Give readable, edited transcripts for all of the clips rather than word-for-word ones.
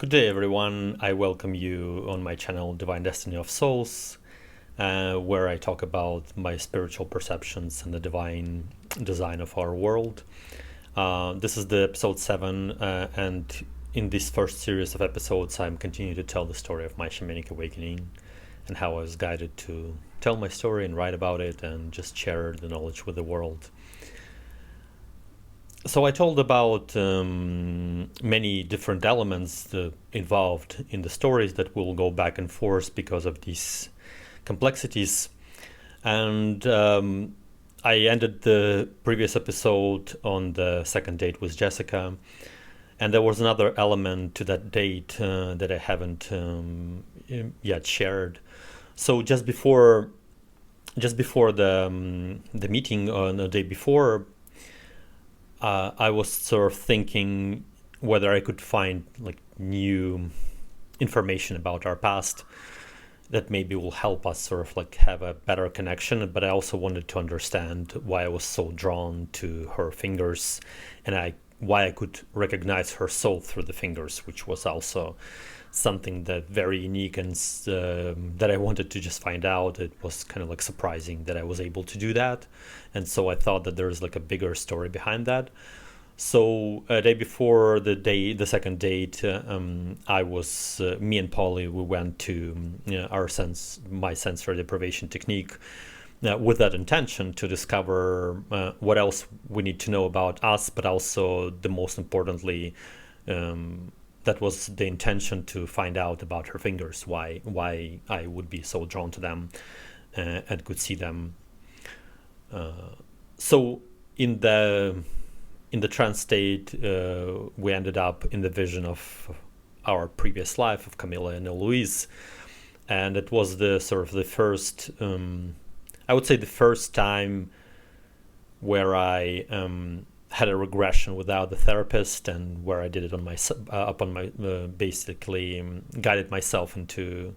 Good day, everyone. I welcome you on my channel, Divine Destiny of Souls, where I talk about my spiritual perceptions and the divine design of our world. This is the episode 7, and in this first series of episodes, I'm continuing to tell the story of my shamanic awakening and how I was guided to tell my story and write about it and just share the knowledge with the world. So I told about many different elements involved in the stories that will go back and forth because of these complexities. And I ended the previous episode on the second date with Jessica. And there was another element to that date that I haven't yet shared. So just before the meeting on the day before, I was sort of thinking whether I could find like new information about our past that maybe will help us sort of like have a better connection. But I also wanted to understand why I was so drawn to her fingers and why I could recognize her soul through the fingers, which was also something that very unique and that I wanted to just find out. It was kind of like surprising that I was able to do that, and so I thought that there's like a bigger story behind that. So a day before the second date, I was me and Polly. We went to my sensory deprivation technique with that intention to discover what else we need to know about us, but also the most importantly. That was the intention to find out about her fingers, why I would be so drawn to them and could see them. So in the trance state, we ended up in the vision of our previous life of Camilla and Eloise, and it was the sort of the first, I would say, the first time where I had a regression without the therapist, and where I did it on my basically guided myself into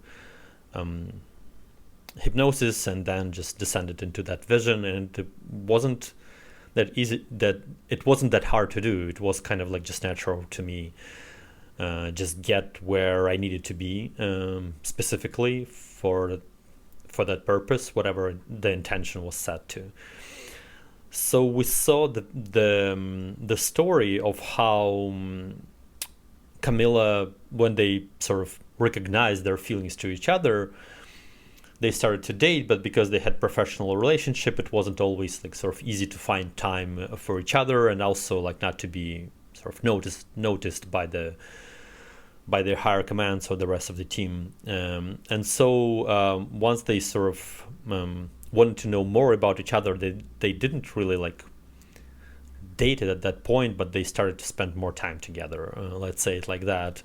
hypnosis, and then just descended into that vision. And it wasn't that easy, that it wasn't that hard to do. It was kind of like just natural to me, just get where I needed to be, specifically for that purpose, whatever the intention was set to. So we saw the story of how Camilla, when they sort of recognized their feelings to each other, they started to date, but because they had professional relationship, it wasn't always like sort of easy to find time for each other, and also like not to be sort of noticed by their higher commands or the rest of the team. And so once they sort of wanted to know more about each other, they didn't really like date it at that point, but they started to spend more time together, let's say it like that.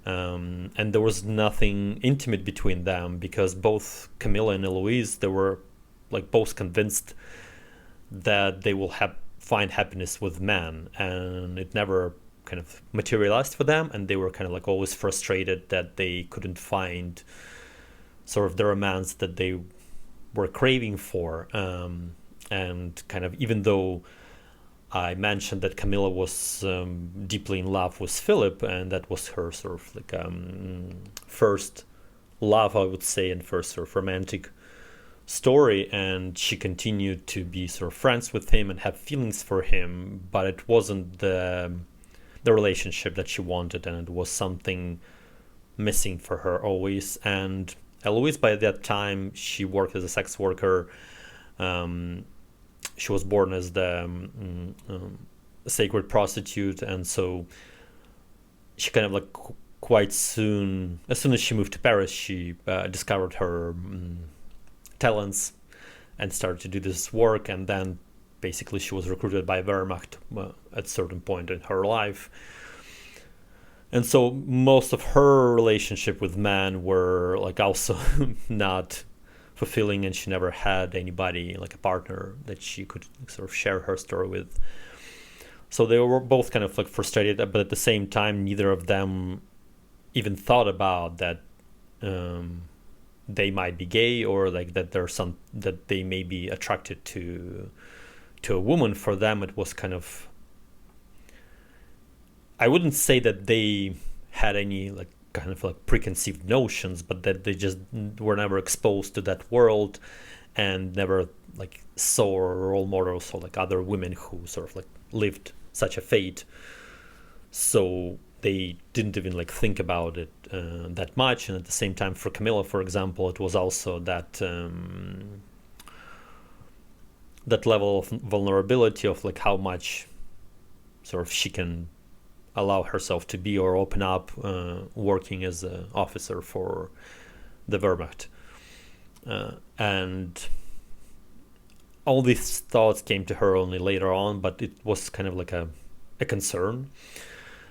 And there was nothing intimate between them, because both Camilla and Eloise, they were like both convinced that they will find happiness with men, and it never kind of materialized for them, and they were kind of like always frustrated that they couldn't find sort of the romance that they were craving for, and kind of, even though I mentioned that Camilla was deeply in love with Philip, and that was her sort of like first love, I would say, and first sort of romantic story, and she continued to be sort of friends with him and have feelings for him, but it wasn't the relationship that she wanted, and it was something missing for her always. And Eloise, by that time, she worked as a sex worker. She was born as the sacred prostitute, and so she kind of like quite soon, as soon as she moved to Paris, she discovered her talents and started to do this work. And then basically she was recruited by Wehrmacht at a certain point in her life. And so most of her relationship with men were like also not fulfilling, and she never had anybody, like a partner, that she could sort of share her story with. So they were both kind of like frustrated, but at the same time, neither of them even thought about that they might be gay, or like that that they may be attracted to a woman. For them, it was kind of, I wouldn't say that they had any like kind of like preconceived notions, but that they just were never exposed to that world and never like saw role models or like other women who sort of like lived such a fate. So they didn't even like think about it that much. And at the same time, for Camilla, for example, it was also that that level of vulnerability of like how much sort of she can allow herself to be or open up working as an officer for the Wehrmacht. And all these thoughts came to her only later on, but it was kind of like a concern.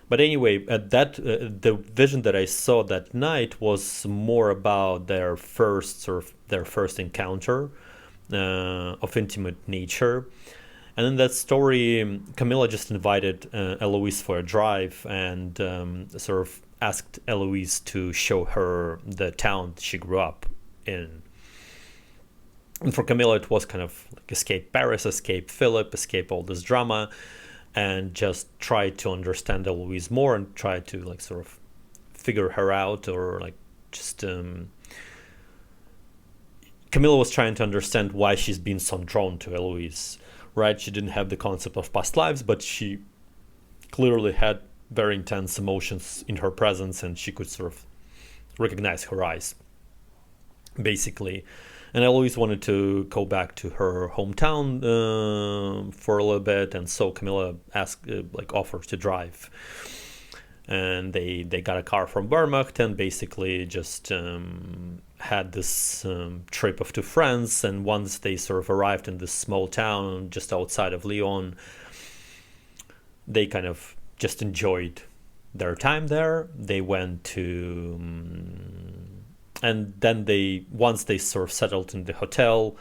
But anyway, the vision that I saw that night was more about their first encounter of intimate nature. And in that story, Camilla just invited Eloise for a drive and sort of asked Eloise to show her the town she grew up in. And for Camilla, it was kind of like escape Paris, escape Philip, escape all this drama, and just try to understand Eloise more and try to like sort of figure her out, or like just Camilla was trying to understand why she's been so drawn to Eloise, right? She didn't have the concept of past lives, but she clearly had very intense emotions in her presence, and she could sort of recognize her eyes, basically. And Eloise wanted to go back to her hometown for a little bit, and so Camilla offered to drive. And they got a car from Wehrmacht and basically just had this trip of two friends. And once they sort of arrived in this small town just outside of Lyon, they kind of just enjoyed their time there. They went to... and then once they sort of settled in the hotel,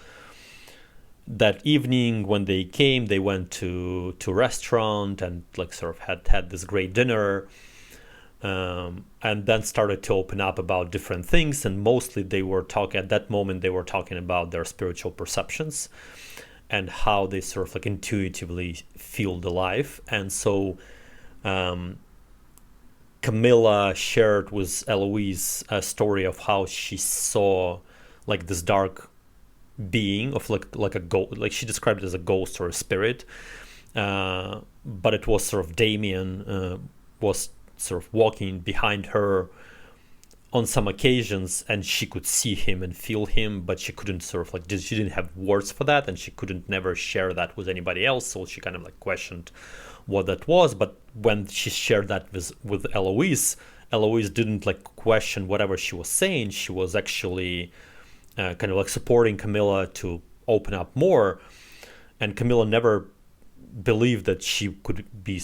that evening when they came, they went to a restaurant and like sort of had this great dinner, and then started to open up about different things. And mostly they were talking about their spiritual perceptions and how they sort of like intuitively feel the life. And so Camilla shared with Eloise a story of how she saw like this dark being of like a ghost, like she described it as a ghost or a spirit, but it was sort of Damien was sort of walking behind her on some occasions, and she could see him and feel him, but she couldn't sort of like, she didn't have words for that, and she couldn't never share that with anybody else. So she kind of like questioned what that was. But when she shared that with Eloise didn't like question whatever she was saying. She was actually kind of like supporting Camilla to open up more. And Camilla never believed that she could be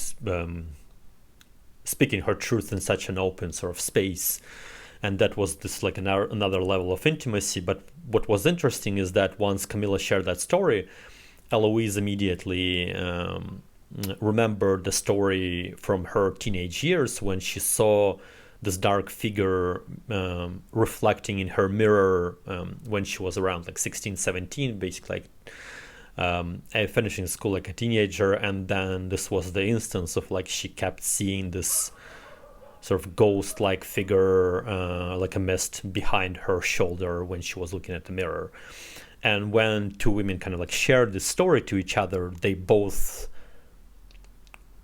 speaking her truth in such an open sort of space. And that was this like another level of intimacy. But what was interesting is that once Camilla shared that story, Eloise immediately remembered the story from her teenage years when she saw this dark figure reflecting in her mirror when she was around like 16, 17, basically like finishing school like a teenager. And then this was the instance of like she kept seeing this sort of ghost-like figure, like a mist behind her shoulder when she was looking at the mirror. And when two women kind of like shared this story to each other, they both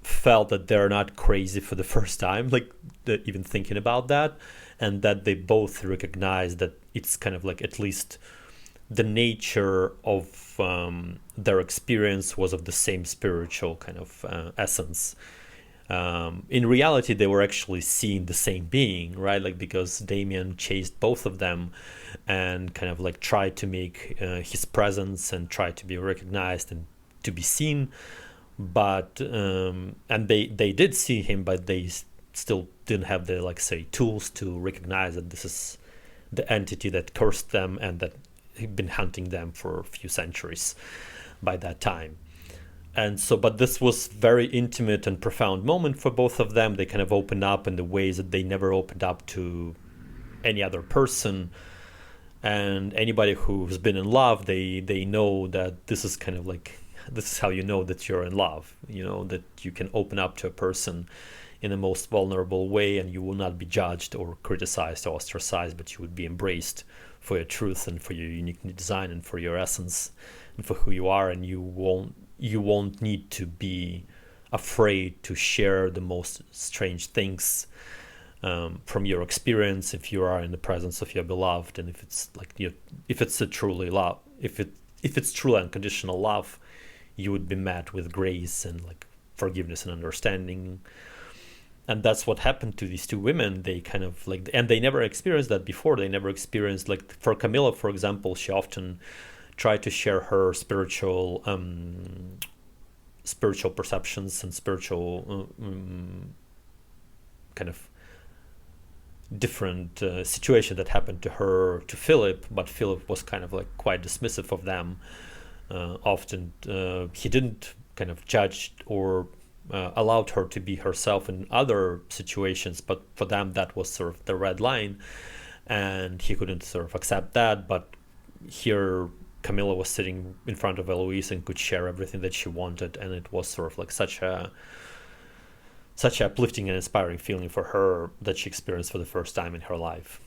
felt that they're not crazy for the first time, like even thinking about that, and that they both recognized that it's kind of like at least the nature of their experience was of the same spiritual kind of essence. In reality, they were actually seeing the same being, right? Like because Damien chased both of them and kind of like tried to make his presence and try to be recognized and to be seen. But and they did see him, but they still didn't have the like say tools to recognize that this is the entity that cursed them and that had been hunting them for a few centuries by that time. And so, but this was very intimate and profound moment for both of them. They kind of opened up in the ways that they never opened up to any other person. And anybody who's been in love, they know that this is kind of like, this is how you know that you're in love, you know, that you can open up to a person in the most vulnerable way, and you will not be judged or criticized or ostracized, but you would be embraced for your truth and for your unique design and for your essence and for who you are, and you won't need to be afraid to share the most strange things from your experience if you are in the presence of your beloved, and if it's like if it's a truly love, if it's truly unconditional love, you would be met with grace and like forgiveness and understanding. And that's what happened to these two women. They kind of like, and they never experienced that before. They never experienced, like for Camilla, for example, she often tried to share her spiritual perceptions and spiritual kind of different situation that happened to her to Philip, but Philip was kind of like quite dismissive of them. Often he didn't kind of judge or allowed her to be herself in other situations, but for them that was sort of the red line, and he couldn't sort of accept that. But here Camilla was sitting in front of Eloise and could share everything that she wanted, and it was sort of like such a uplifting and inspiring feeling for her that she experienced for the first time in her life.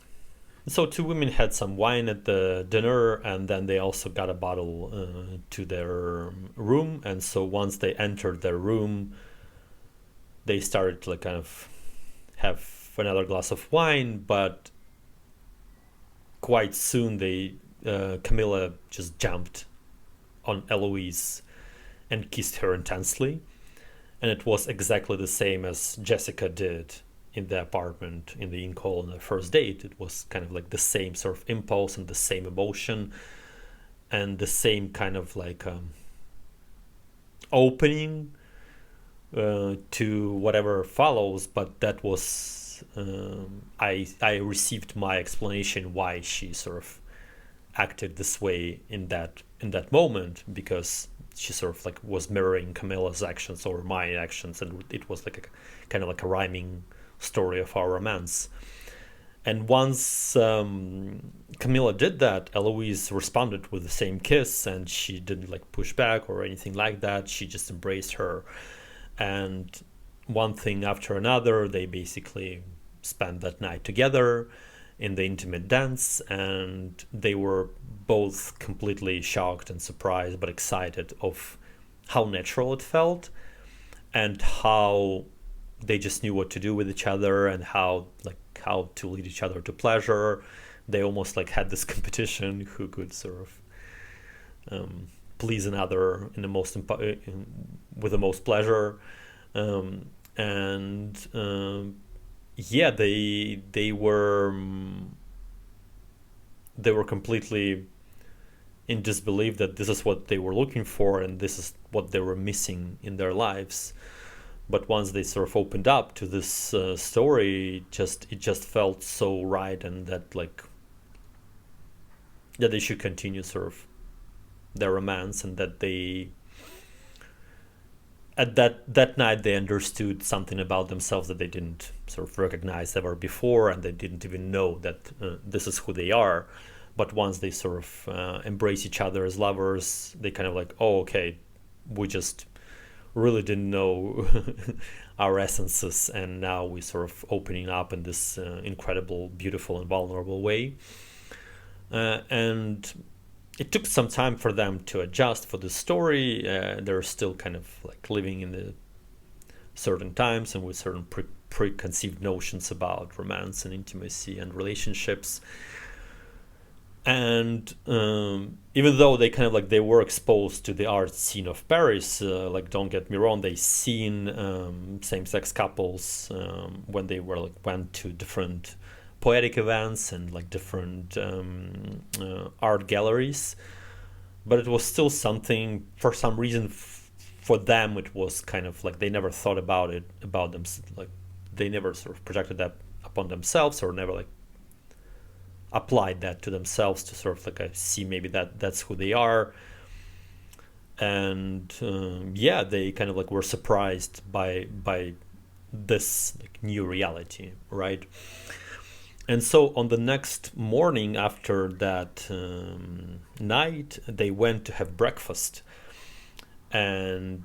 So two women had some wine at the dinner, and then they also got a bottle to their room. And so once they entered their room, they started to like kind of have another glass of wine, but quite soon Camilla just jumped on Eloise and kissed her intensely. And it was exactly the same as Jessica did in the apartment in the inn hall on the first date. It was kind of like the same sort of impulse and the same emotion and the same kind of like opening to whatever follows. But that was I received my explanation why she sort of acted this way in that moment, because she sort of like was mirroring Camilla's actions or my actions, and it was like a kind of like a rhyming story of our romance. And once Camilla did that, Eloise responded with the same kiss, and she didn't like push back or anything like that. She just embraced her, and one thing after another, they basically spent that night together in the intimate dance, and they were both completely shocked and surprised but excited of how natural it felt and how they just knew what to do with each other and how to lead each other to pleasure. They almost like had this competition who could sort of please another in the most with the most pleasure, yeah, they were completely in disbelief that this is what they were looking for and this is what they were missing in their lives. But once they sort of opened up to this story, it just felt so right, and that they should continue sort of their romance, and that they at that night they understood something about themselves that they didn't sort of recognize ever before, and they didn't even know that this is who they are. But once they sort of embrace each other as lovers, they kind of like, oh, okay, we just really didn't know our essences, and now we sort of opening up in this incredible, beautiful, and vulnerable way. And it took some time for them to adjust for the story. They're still kind of like living in the certain times and with certain preconceived notions about romance and intimacy and relationships. And even though they kind of like they were exposed to the art scene of Paris, like don't get me wrong, they seen same-sex couples when they were went to different poetic events and like different art galleries, but it was still something for some reason. For them, it was kind of like they never thought about them, like they never sort of projected that upon themselves, or never like applied that to themselves to sort of like see maybe that's who they are. And yeah, they kind of like were surprised by this like new reality, right? And so on the next morning after that night, they went to have breakfast. and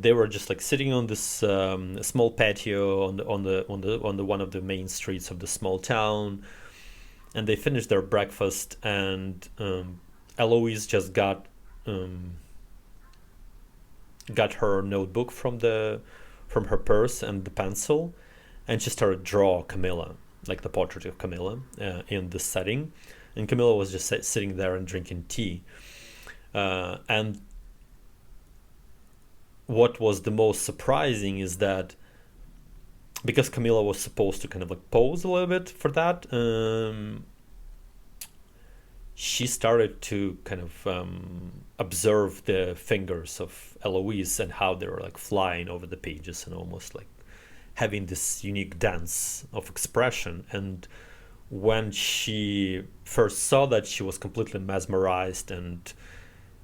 they were just like sitting on this small patio on the one of the main streets of the small town, and they finished their breakfast, and Eloise just got her notebook from her purse and the pencil, and she started draw Camilla, like the portrait of Camilla in this setting, and Camilla was just sitting there and drinking tea, and what was the most surprising is that because Camilla was supposed to kind of like pose a little bit for that, she started to kind of observe the fingers of Eloise and how they were like flying over the pages and almost like having this unique dance of expression. And when she first saw that, she was completely mesmerized and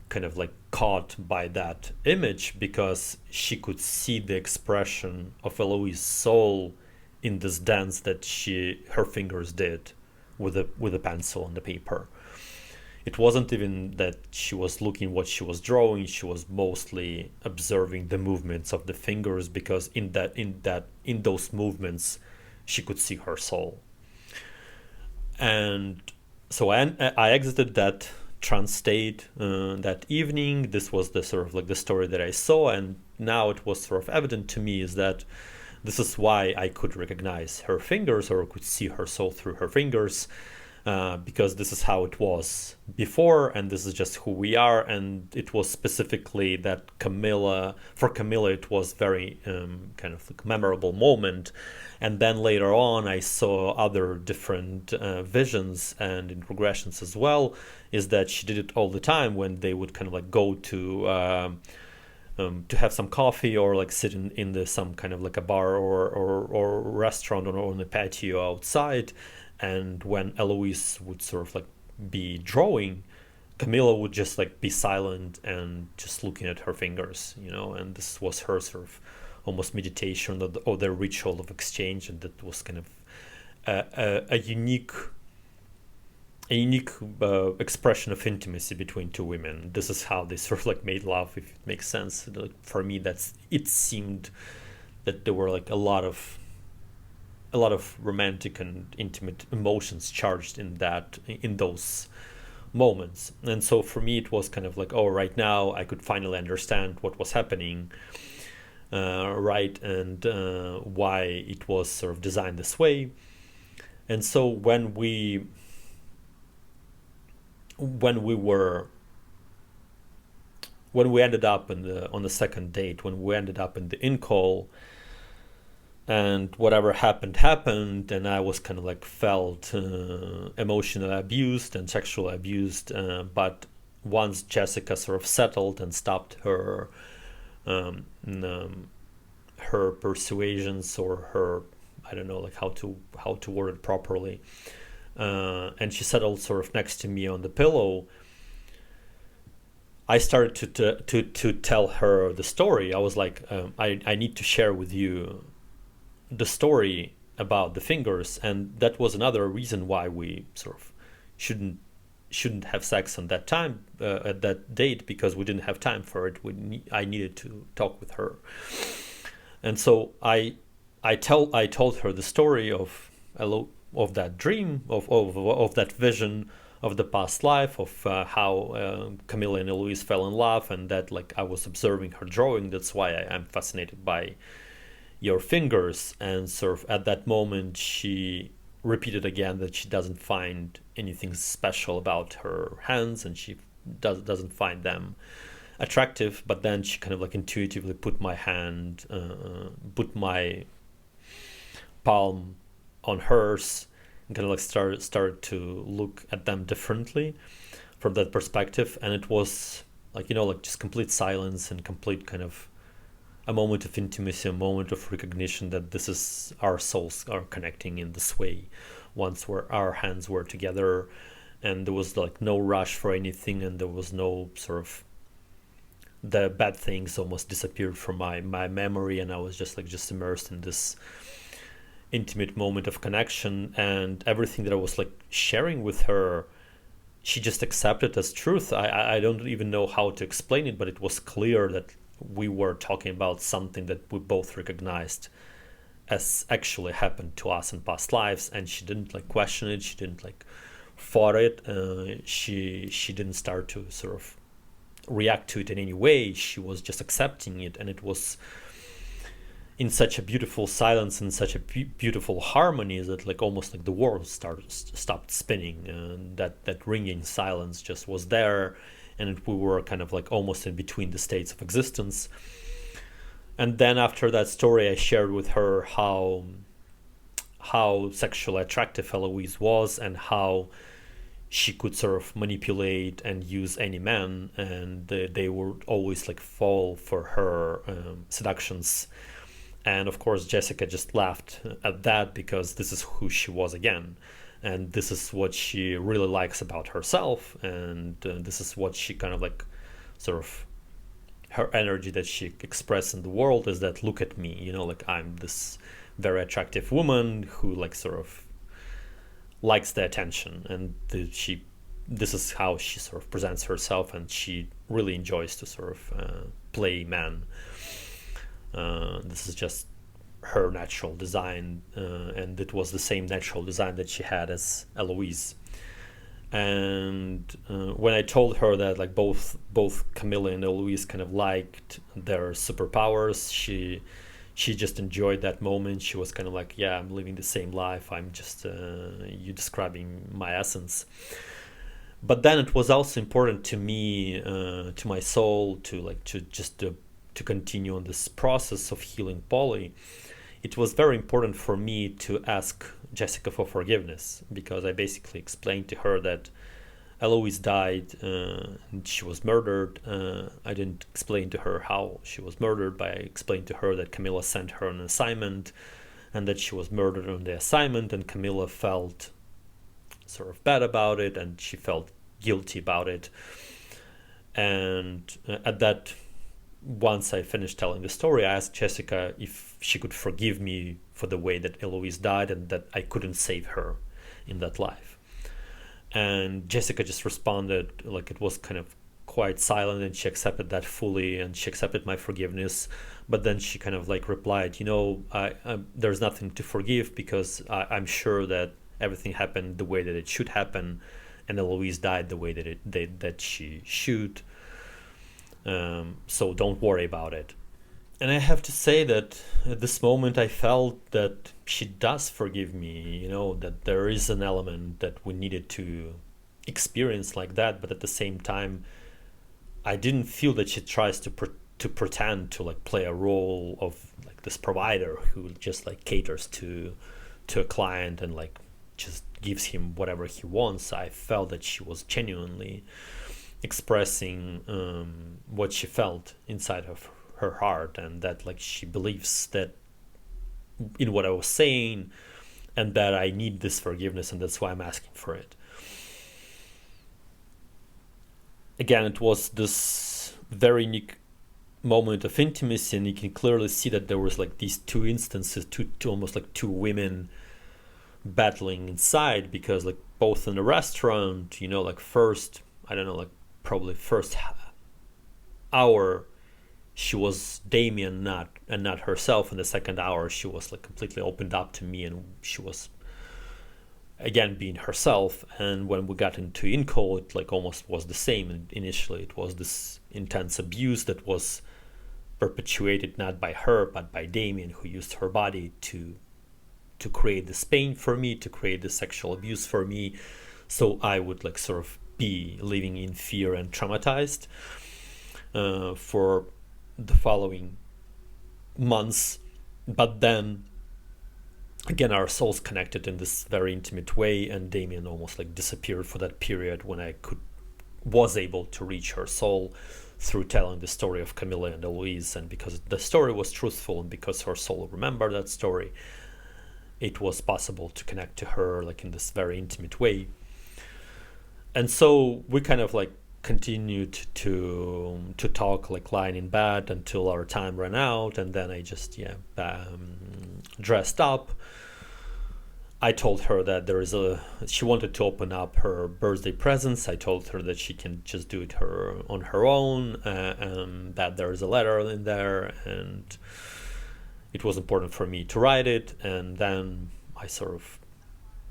kind of like caught by that image, because she could see the expression of Eloise's soul in this dance that her fingers did with a pencil on the paper. It wasn't even that she was looking what she was drawing, she was mostly observing the movements of the fingers, because in those movements she could see her soul. And so I exited that trance state that evening. This was the sort of like the story that I saw, and now it was sort of evident to me is that this is why I could recognize her fingers, or could see her soul through her fingers, because this is how it was before, and this is just who we are. And it was specifically that for Camilla it was very kind of like memorable moment. And then later on I saw other different visions and in progressions as well, is that she did it all the time when they would kind of like go to have some coffee, or like sit in some kind of like a bar or restaurant or on the patio outside. And when Eloise would sort of like be drawing, Camilla would just like be silent and just looking at her fingers, and this was her sort of almost meditation or the ritual of exchange. And that was kind of a unique expression of intimacy between two women. This is how they sort of like made love, if it makes sense. For me, it seemed that there were like a lot of romantic and intimate emotions charged in those moments. And so for me it was kind of like, oh, right now I could finally understand what was happening, right, and why it was sort of designed this way. And so when we ended up on the second date, when we ended up in the in-call, and whatever happened, and I was kind of like felt emotionally abused and sexually abused, but once Jessica sort of settled and stopped her persuasions, or her, I don't know like how to word it properly, and she settled sort of next to me on the pillow, I started to tell her the story. I was like, I need to share with you the story about the fingers. And that was another reason why we sort of shouldn't have sex on that time, at that date, because we didn't have time for it. I needed to talk with her. And so I told her the story of that dream, of that vision of the past life, of how Camilla and Eloise fell in love, and that like I was observing her drawing. That's why I'm fascinated by your fingers. And sort of at that moment she repeated again that she doesn't find anything special about her hands, and she doesn't find them attractive. But then she kind of like intuitively put my palm on hers, and kind of like started to look at them differently from that perspective. And it was like, like just complete silence and complete kind of a moment of intimacy, a moment of recognition that this is our souls are connecting in this way once our hands were together. And there was like no rush for anything, and there was no sort of, the bad things almost disappeared from my memory, and I was just immersed in this intimate moment of connection. And everything that I was like sharing with her, she just accepted as truth. I don't even know how to explain it, but it was clear that we were talking about something that we both recognized as actually happened to us in past lives, and she didn't like question it. She didn't like fought it. She didn't start to sort of react to it in any way. She was just accepting it, and it was in such a beautiful silence and such a beautiful harmony that like almost like the world stopped spinning, and that ringing silence just was there, and we were kind of like almost in between the states of existence. And then after that story, I shared with her how sexually attractive Eloise was, and how she could sort of manipulate and use any man, and they would always like fall for her seductions. And of course, Jessica just laughed at that, because this is who she was again. And this is what she really likes about herself. And this is what she kind of like, sort of, her energy that she expressed in the world is that, look at me, you know, like I'm this very attractive woman who like sort of likes the attention. And this is how she sort of presents herself. And she really enjoys to sort of play man. This is just her natural design, and it was the same natural design that she had as Eloise. And when I told her that like both Camilla and Eloise kind of liked their superpowers, she just enjoyed that moment. She was kind of like, yeah, I'm living the same life. I'm just you describing my essence. But then it was also important to me, to my soul, to continue on this process of healing Polly. It was very important for me to ask Jessica for forgiveness, because I basically explained to her that Eloise died and she was murdered. I didn't explain to her how she was murdered, but I explained to her that Camilla sent her an assignment and that she was murdered on the assignment, and Camilla felt sort of bad about it, and she felt guilty about it. And at that, once I finished telling the story, I asked Jessica if she could forgive me for the way that Eloise died, and that I couldn't save her in that life. And Jessica just responded, like it was kind of quite silent, and she accepted that fully, and she accepted my forgiveness. But then she kind of like replied, you know, there's nothing to forgive, because I'm sure that everything happened the way that it should happen, and Eloise died the way that she should. So don't worry about it. And I have to say that at this moment I felt that she does forgive me, you know, that there is an element that we needed to experience like that. But at the same time, I didn't feel that she tries to pretend to like play a role of like this provider who just like caters to a client and like just gives him whatever he wants. I felt that she was genuinely expressing what she felt inside of her heart, and that like she believes that in what I was saying, and that I need this forgiveness, and that's why I'm asking for it. Again, it was this very unique moment of intimacy, and you can clearly see that there was like these two instances, two almost like two women battling inside, because like both in the restaurant, you know, like first, I don't know, like probably first hour she was Damien, not herself. In the second hour she was like completely opened up to me, and she was again being herself. And when we got into Inco, it like almost was the same. And initially it was this intense abuse that was perpetuated not by her but by Damien, who used her body to create this pain for me, to create this sexual abuse for me, so I would like sort of be living in fear and traumatized for the following months. But then again, our souls connected in this very intimate way, and Damien almost like disappeared for that period when I was able to reach her soul through telling the story of Camilla and Eloise. And because the story was truthful, and because her soul remembered that story, it was possible to connect to her like in this very intimate way. And so we kind of like continued to talk, like lying in bed, until our time ran out. And then I just dressed up, I told her that she wanted to open up her birthday presents. I told her that she can just do it on her own, and that there is a letter in there, and it was important for me to write it. And then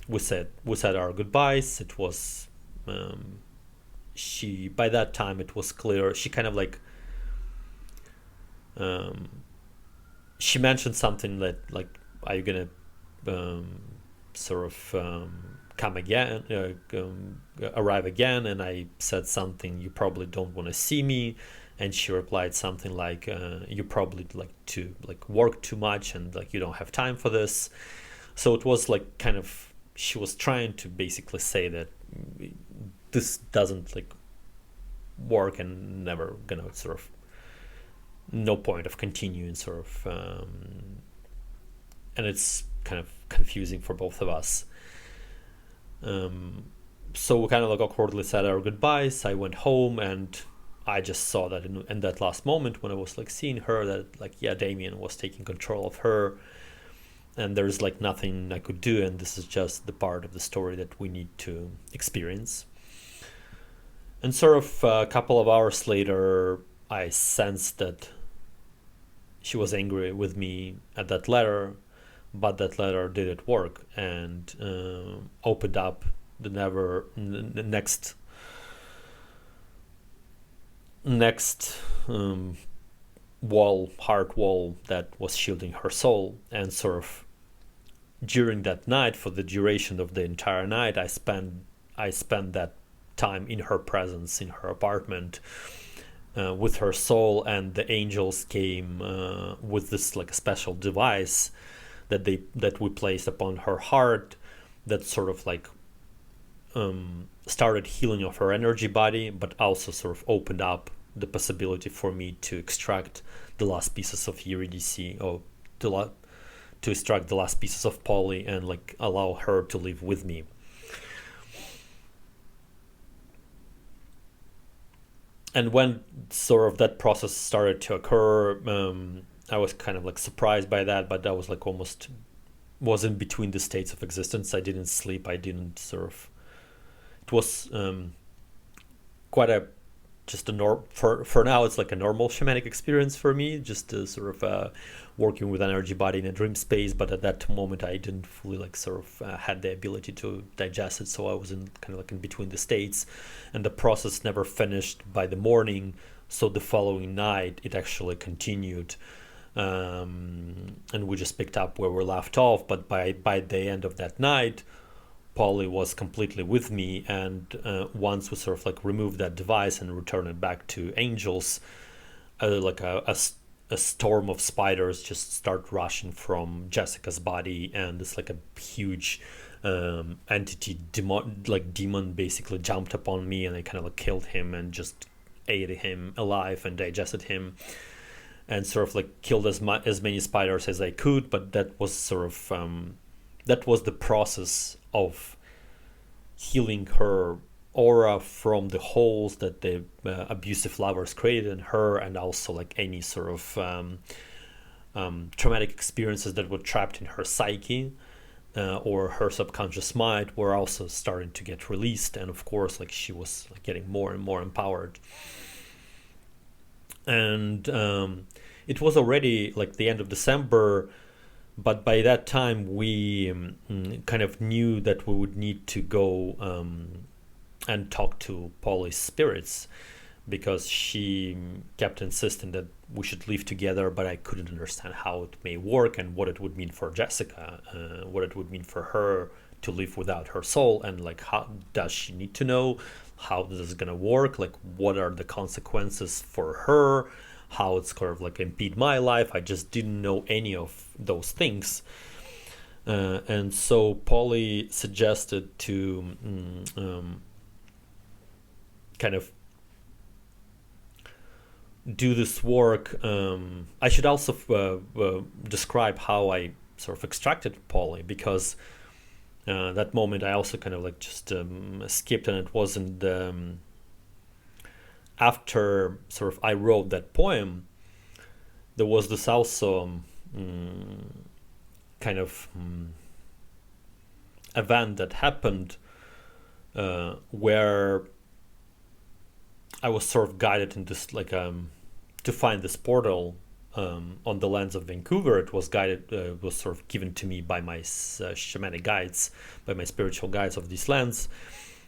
we said our goodbyes. It was she by that time it was clear. She kind of like she mentioned something that like, are you gonna come again, arrive again? And I said something, you probably don't want to see me. And she replied something like, you probably like to like work too much and like you don't have time for this. So it was like kind of, she was trying to basically say that this doesn't like work and never gonna no point of continuing and it's kind of confusing for both of us. So we kind of like awkwardly said our goodbyes. I went home and I just saw that in that last moment when I was like seeing her, that like, yeah, Damien was taking control of her, and there's like nothing I could do, and this is just the part of the story that we need to experience. And a couple of hours later, I sensed that she was angry with me at that letter, but that letter didn't work, and opened up the next heart wall that was shielding her soul. And during that night, for the duration of the entire night, I spent that time in her presence, in her apartment, with her soul. And the angels came with this like special device that we placed upon her heart, that started healing of her energy body, but also opened up the possibility for me to extract the last pieces of Eurydice, or to extract the last pieces of Polly, and like allow her to live with me. And when that process started to occur, I was kind of like surprised by that, but that was like almost was in between the states of existence. I didn't sleep. I didn't it was quite a for now it's like a normal shamanic experience for me, just working with an energy body in a dream space. But at that moment I didn't fully had the ability to digest it, so I was in between the states, and the process never finished by the morning. So the following night it actually continued, and we just picked up where we left off. But by the end of that night, Polly was completely with me, and once we removed that device and returned it back to angels, a storm of spiders just start rushing from Jessica's body, and it's like a huge entity, demon basically jumped upon me, and I kind of killed him and just ate him alive and digested him, and killed as many spiders as I could. But that was that was the process of healing her aura from the holes that the abusive lovers created in her, and also any traumatic experiences that were trapped in her psyche or her subconscious mind were also starting to get released. And of course she was getting more and more empowered. And it was already the end of December, but by that time we kind of knew that we would need to go and talk to Polly's spirits, because she kept insisting that we should live together, but I couldn't understand how it may work and what it would mean for Jessica, what it would mean for her to live without her soul, and how does she need to know how this is gonna work, what are the consequences for her, how it's impede my life. I just didn't know any of those things. And so Polly suggested to kind of do this work. I should also describe how I extracted Polly, because that moment I also kind of just skipped, and it wasn't after I wrote that poem. There was this also kind of event that happened where I was sort of guided in this to find this portal on the lands of Vancouver. It was guided, was sort of given to me by my shamanic guides, by my spiritual guides of these lands,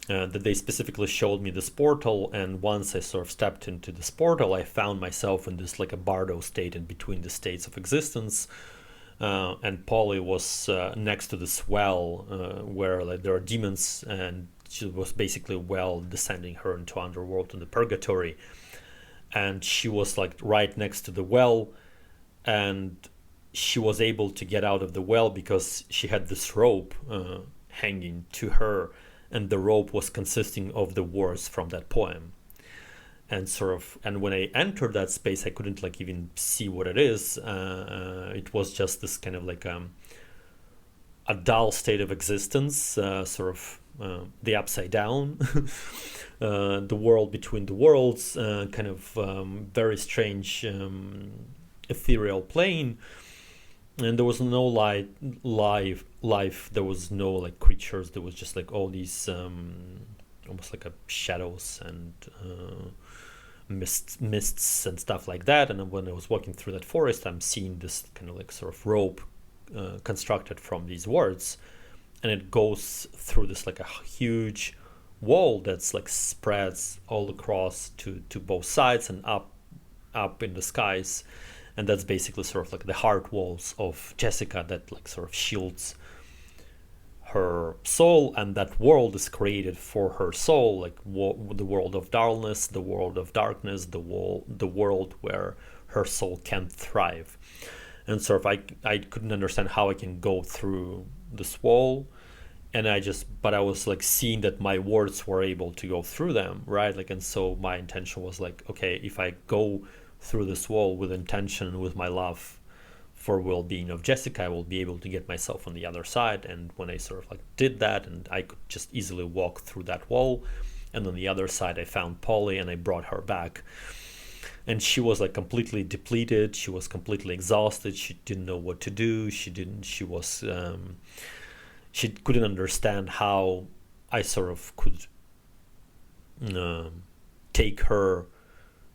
that they specifically showed me this portal. And once I sort of stepped into this portal, I found myself in this like a bardo state in between the states of existence. And Polly was next to this well where like there are demons, and she was basically well descending her into underworld, into purgatory. And she was like right next to the well, and she was able to get out of the well because she had this rope hanging to her, and the rope was consisting of the words from that poem. And when I entered that space, I couldn't like even see what it is. It was just this kind of like a dull state of existence, the upside down, the world between the worlds, kind of very strange ethereal plane. And there was no life. There was no like creatures. There was just like all these almost like shadows and mists and stuff like that. And then when I was walking through that forest, I'm seeing this kind of like sort of rope constructed from these words, and it goes through this like a huge wall that's like spreads all across to both sides and up in the skies. And that's basically sort of like the heart walls of Jessica that like sort of shields her soul, and that world is created for her soul, like the world of dullness, the world of darkness, the world where her soul can thrive. And sort of I couldn't understand how I can go through this wall, and but I was like seeing that my words were able to go through them, right? Like, and so my intention was like, okay, if I go through this wall with intention, with my love for well-being of Jessica, I will be able to get myself on the other side. And when I sort of like did that, and I could just easily walk through that wall, and on the other side I found Polly, and I brought her back, and she was like completely depleted, she was completely exhausted, she didn't know what to do, she couldn't understand how I sort of could take her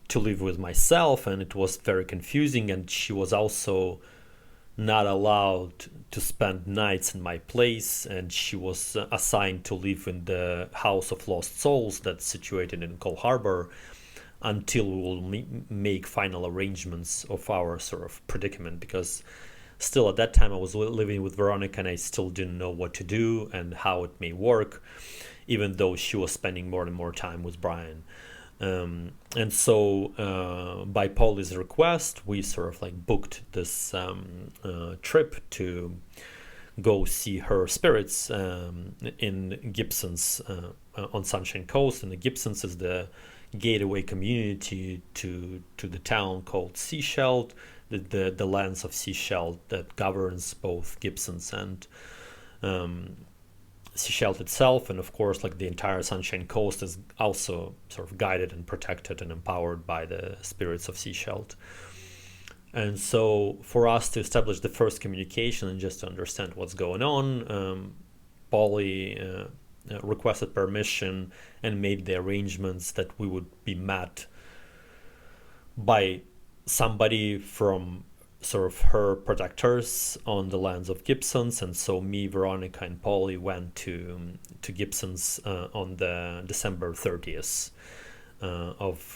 to live with myself, and it was very confusing. And she was also not allowed to spend nights in my place, and she was assigned to live in the House of Lost Souls that's situated in Cole Harbor until we will make final arrangements of our sort of predicament, because still at that time I was living with Veronica, and I still didn't know what to do and how it may work, even though she was spending more and more time with Brian. And so by Polly's request, we sort of like booked this trip to go see her spirits in Gibsons on Sunshine Coast. And the Gibsons is the gateway community to the town called Sechelt, the lands of Sechelt that governs both Gibsons and Sechelt itself. And of course, like the entire Sunshine Coast is also sort of guided and protected and empowered by the spirits of Sechelt. And so for us to establish the first communication and just to understand what's going on, Polly requested permission and made the arrangements that we would be met by somebody from sort of her protectors on the lands of Gibsons. And so me, Veronica, and Polly went to Gibsons on the December 30th of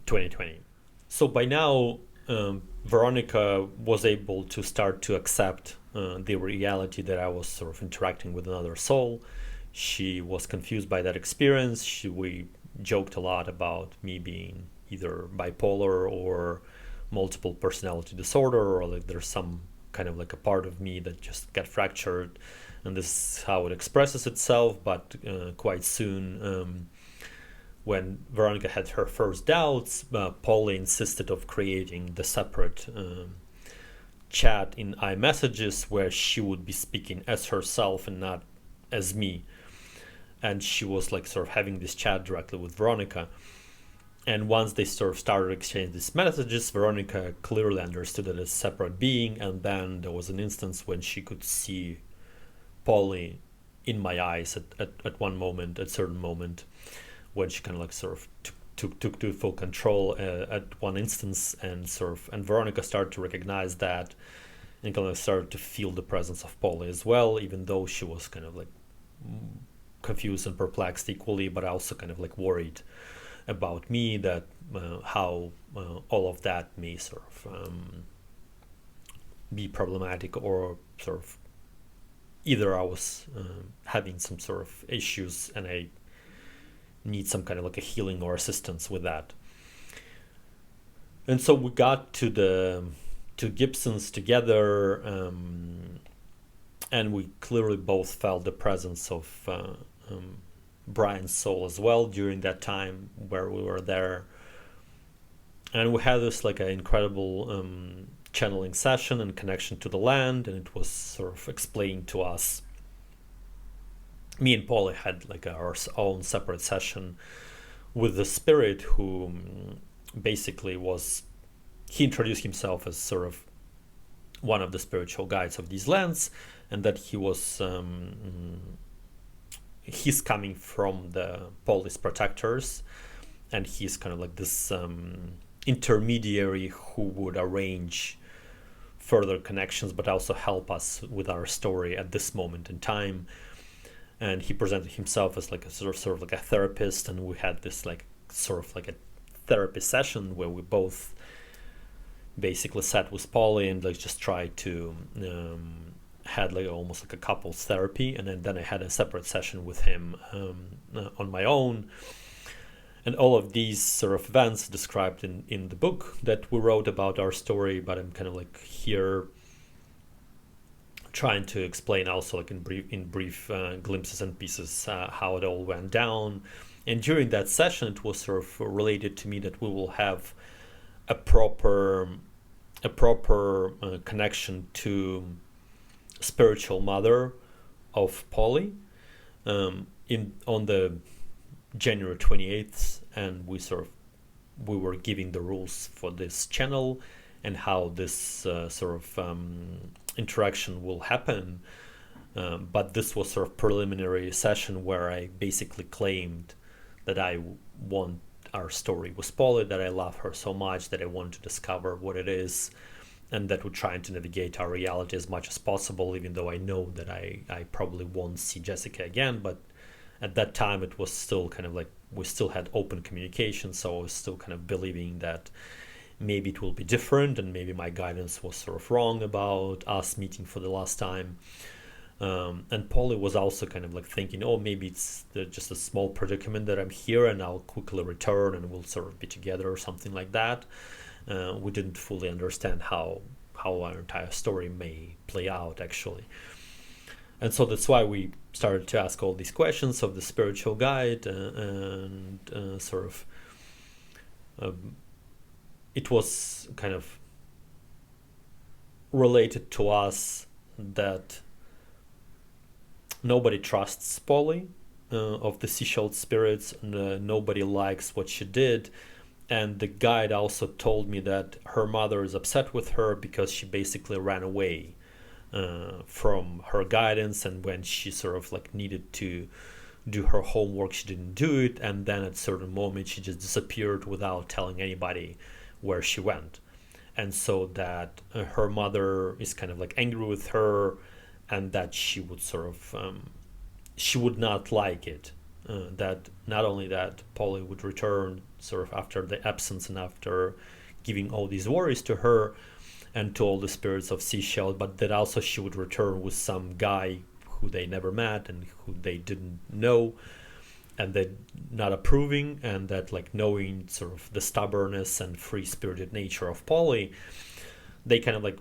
2020. So by now, Veronica was able to start to accept the reality that I was sort of interacting with another soul. She was confused by that experience. We joked a lot about me being either bipolar or multiple personality disorder, or like there's some kind of like a part of me that just got fractured, and this is how it expresses itself. But quite soon, when Veronica had her first doubts, Polly insisted of creating the separate chat in iMessages where she would be speaking as herself and not as me. And she was like sort of having this chat directly with Veronica. And once they sort of started exchanging these messages, Veronica clearly understood it as a separate being. And then there was an instance when she could see Polly in my eyes at one moment, at certain moment, when she kind of like sort of took to full control at one instance, and Veronica started to recognize that, and kind of started to feel the presence of Polly as well, even though she was kind of like confused and perplexed equally, but also kind of like worried about me, that how all of that may sort of be problematic, or sort of either I was having some sort of issues and I need some kind of like a healing or assistance with that. And so we got to Gibson's together, and we clearly both felt the presence of Brian's soul as well during that time where we were there. And we had this like an incredible channeling session and connection to the land, and it was sort of explained to us. Me and Polly had like our own separate session with the spirit, who basically he introduced himself as sort of one of the spiritual guides of these lands, and that he was he's coming from the Polly's protectors, and he's kind of like this intermediary who would arrange further connections but also help us with our story at this moment in time. And he presented himself as like a sort of like a therapist, and we had this like sort of like a therapy session where we both basically sat with Polly and like just tried to had like almost like a couples therapy, and then I had a separate session with him on my own. And all of these sort of events described in the book that we wrote about our story, but I'm kind of like here trying to explain also like in brief glimpses and pieces how it all went down. And during that session, it was sort of related to me that we will have a proper connection to spiritual mother of Polly on the January 28th, and we were giving the rules for this channel and how this sort of interaction will happen. But this was sort of preliminary session where I basically claimed that I want our story with Polly, that I love her so much, that I want to discover what it is, and that we're trying to navigate our reality as much as possible, even though I know that I probably won't see Jessica again. But at that time, it was still kind of like we still had open communication, so I was still kind of believing that maybe it will be different, and maybe my guidance was sort of wrong about us meeting for the last time. And Polly was also kind of like thinking, oh, maybe it's just a small predicament that I'm here and I'll quickly return and we'll sort of be together or something like that. We didn't fully understand how our entire story may play out, actually. And so that's why we started to ask all these questions of the spiritual guide, and sort of it was kind of related to us that nobody trusts Polly of the Sechelt spirits, and nobody likes what she did. And the guide also told me that her mother is upset with her because she basically ran away from her guidance, and when she sort of like needed to do her homework, she didn't do it, and then at a certain moment she just disappeared without telling anybody where she went. And so that her mother is kind of like angry with her, and that she would sort of she would not like it, that not only that Polly would return sort of after the absence and after giving all these worries to her and to all the spirits of Sechelt, but that also she would return with some guy who they never met and who they didn't know, and that not approving, and that like knowing sort of the stubbornness and free-spirited nature of Polly, they kind of like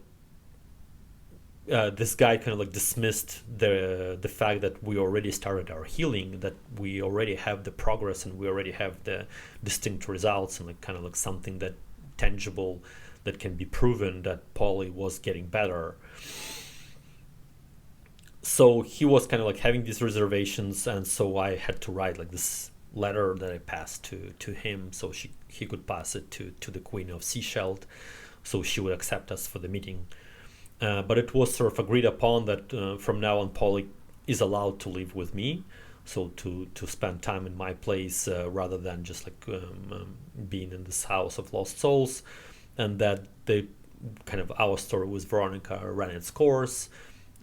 this guy kind of like dismissed the fact that we already started our healing, that we already have the progress and we already have the distinct results, and like kind of like something that tangible that can be proven that Polly was getting better. So he was kind of like having these reservations, and so I had to write like this letter that I passed to him, so he could pass it to the Queen of Sechelt, so she would accept us for the meeting. But it was sort of agreed upon that from now on Polly is allowed to live with me, so to spend time in my place rather than just like being in this house of lost souls, and that the kind of our story with Veronica ran its course,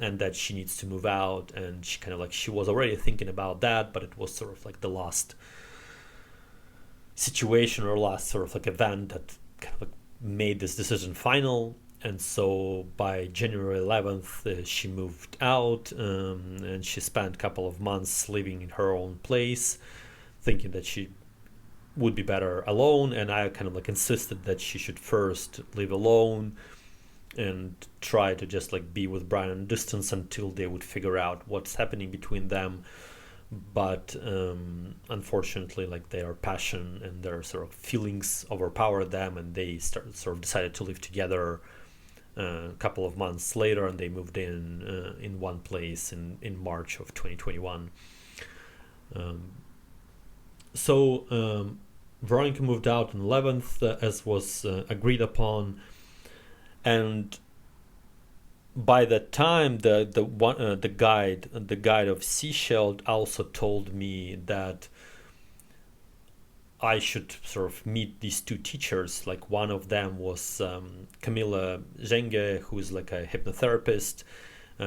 and that she needs to move out, and she kind of like she was already thinking about that, but it was sort of like the last situation or last sort of like event that kind of like made this decision final. And so by January 11th, she moved out, and she spent a couple of months living in her own place, thinking that she would be better alone. And I kind of like insisted that she should first live alone and try to just like be with Brian in distance until they would figure out what's happening between them. But unfortunately, like their passion and their sort of feelings overpowered them, and they decided to live together a couple of months later, and they moved in one place in March of 2021. Veronica moved on 11th, as was agreed upon, and by that time, the guide of Sechelt also told me that I should sort of meet these two teachers. Like one of them was Camilla who is like a hypnotherapist.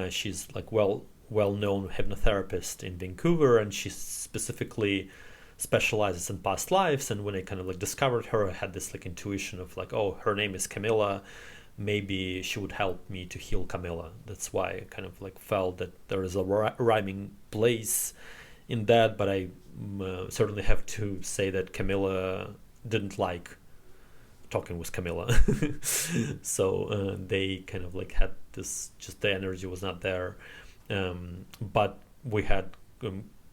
She's like well-known hypnotherapist in Vancouver, and she specifically specializes in past lives. And when I kind of like discovered her, I had this like intuition of like, oh, her name is Camilla. Maybe she would help me to heal Camilla. That's why I kind of like felt that there is a rhyming place in that, but I certainly have to say that Camilla didn't like talking with Camilla. So they kind of like had this, just the energy was not there. But we had,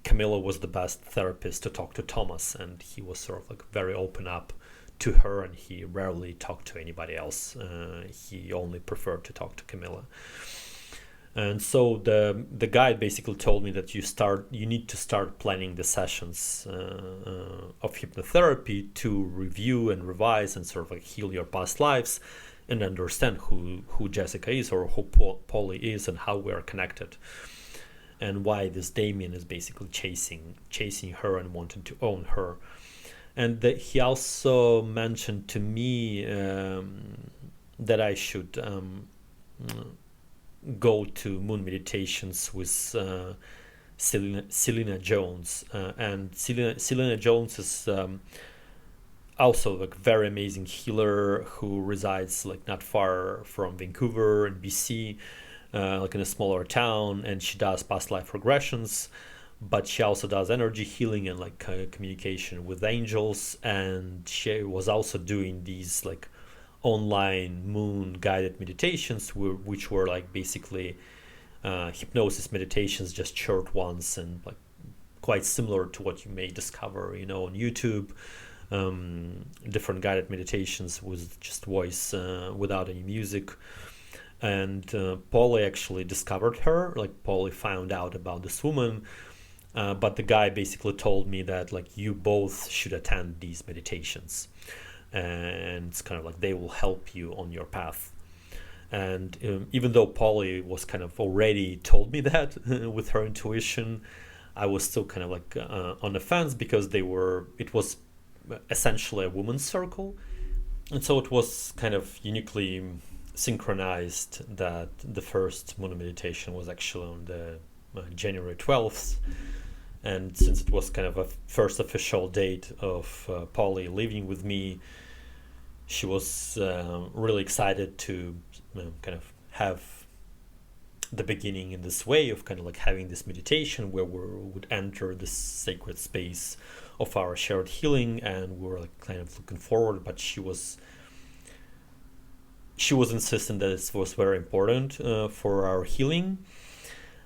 Camilla was the best therapist to talk to Thomas, and he was sort of like very open up to her, and he rarely talked to anybody else. He only preferred to talk to Camilla. And so the guide basically told me that you need to start planning the sessions of hypnotherapy to review and revise and sort of like heal your past lives and understand who Jessica is, or who Polly is, and how we are connected, and why this Damien is basically chasing her and wanting to own her. And he also mentioned to me that I should go to moon meditations with Selena Jones. And Selena Jones is also like very amazing healer who resides like not far from Vancouver in BC, like in a smaller town, and she does past life regressions, but she also does energy healing and like communication with angels. And she was also doing these like online moon guided meditations, which were like basically hypnosis meditations, just short ones, and like quite similar to what you may discover on YouTube. Different guided meditations with just voice, without any music. And Polly actually discovered her. Like Polly found out about this woman, but the guy basically told me that like you both should attend these meditations, and it's kind of like they will help you on your path. And even though Polly was kind of already told me that with her intuition, I was still kind of like on the fence, because it was essentially a woman's circle, and so it was kind of uniquely synchronized that the first moon meditation was actually on the January 12th. And since it was kind of a first official date of Polly living with me, she was really excited to kind of have the beginning in this way of kind of like having this meditation where we would enter this sacred space of our shared healing, and we were like kind of looking forward. But she was insistent that it was very important for our healing.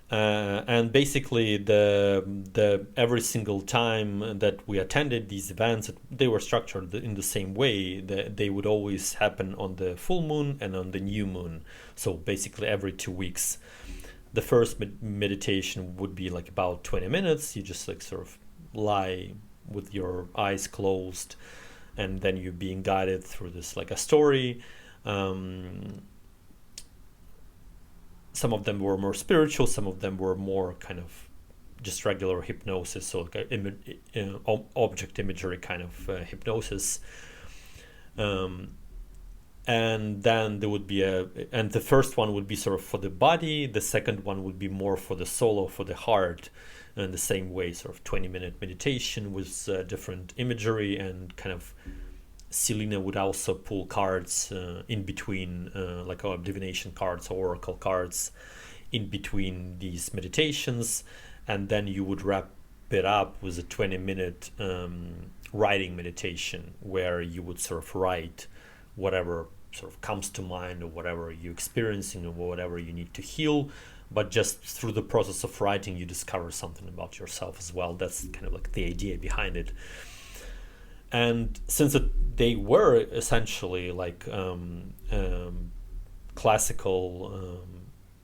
And basically the every single time that we attended these events, they were structured in the same way. They would always happen on the full moon and on the new moon. So basically every 2 weeks. The first meditation would be like about 20 minutes. You just like sort of lie with your eyes closed, and then you're being guided through this like a story. some of them were more spiritual, some of them were more kind of just regular hypnosis, so like object imagery kind of hypnosis. And then there would be and the first one would be sort of for the body, the second one would be more for the soul or for the heart, in the same way, sort of 20-minute meditation with different imagery, and kind of Selena would also pull cards in between, like divination cards or oracle cards in between these meditations, and then you would wrap it up with a 20-minute writing meditation where you would sort of write whatever sort of comes to mind, or whatever you're experiencing, or whatever you need to heal. But just through the process of writing, you discover something about yourself as well. That's kind of like the idea behind it. And since they were essentially like classical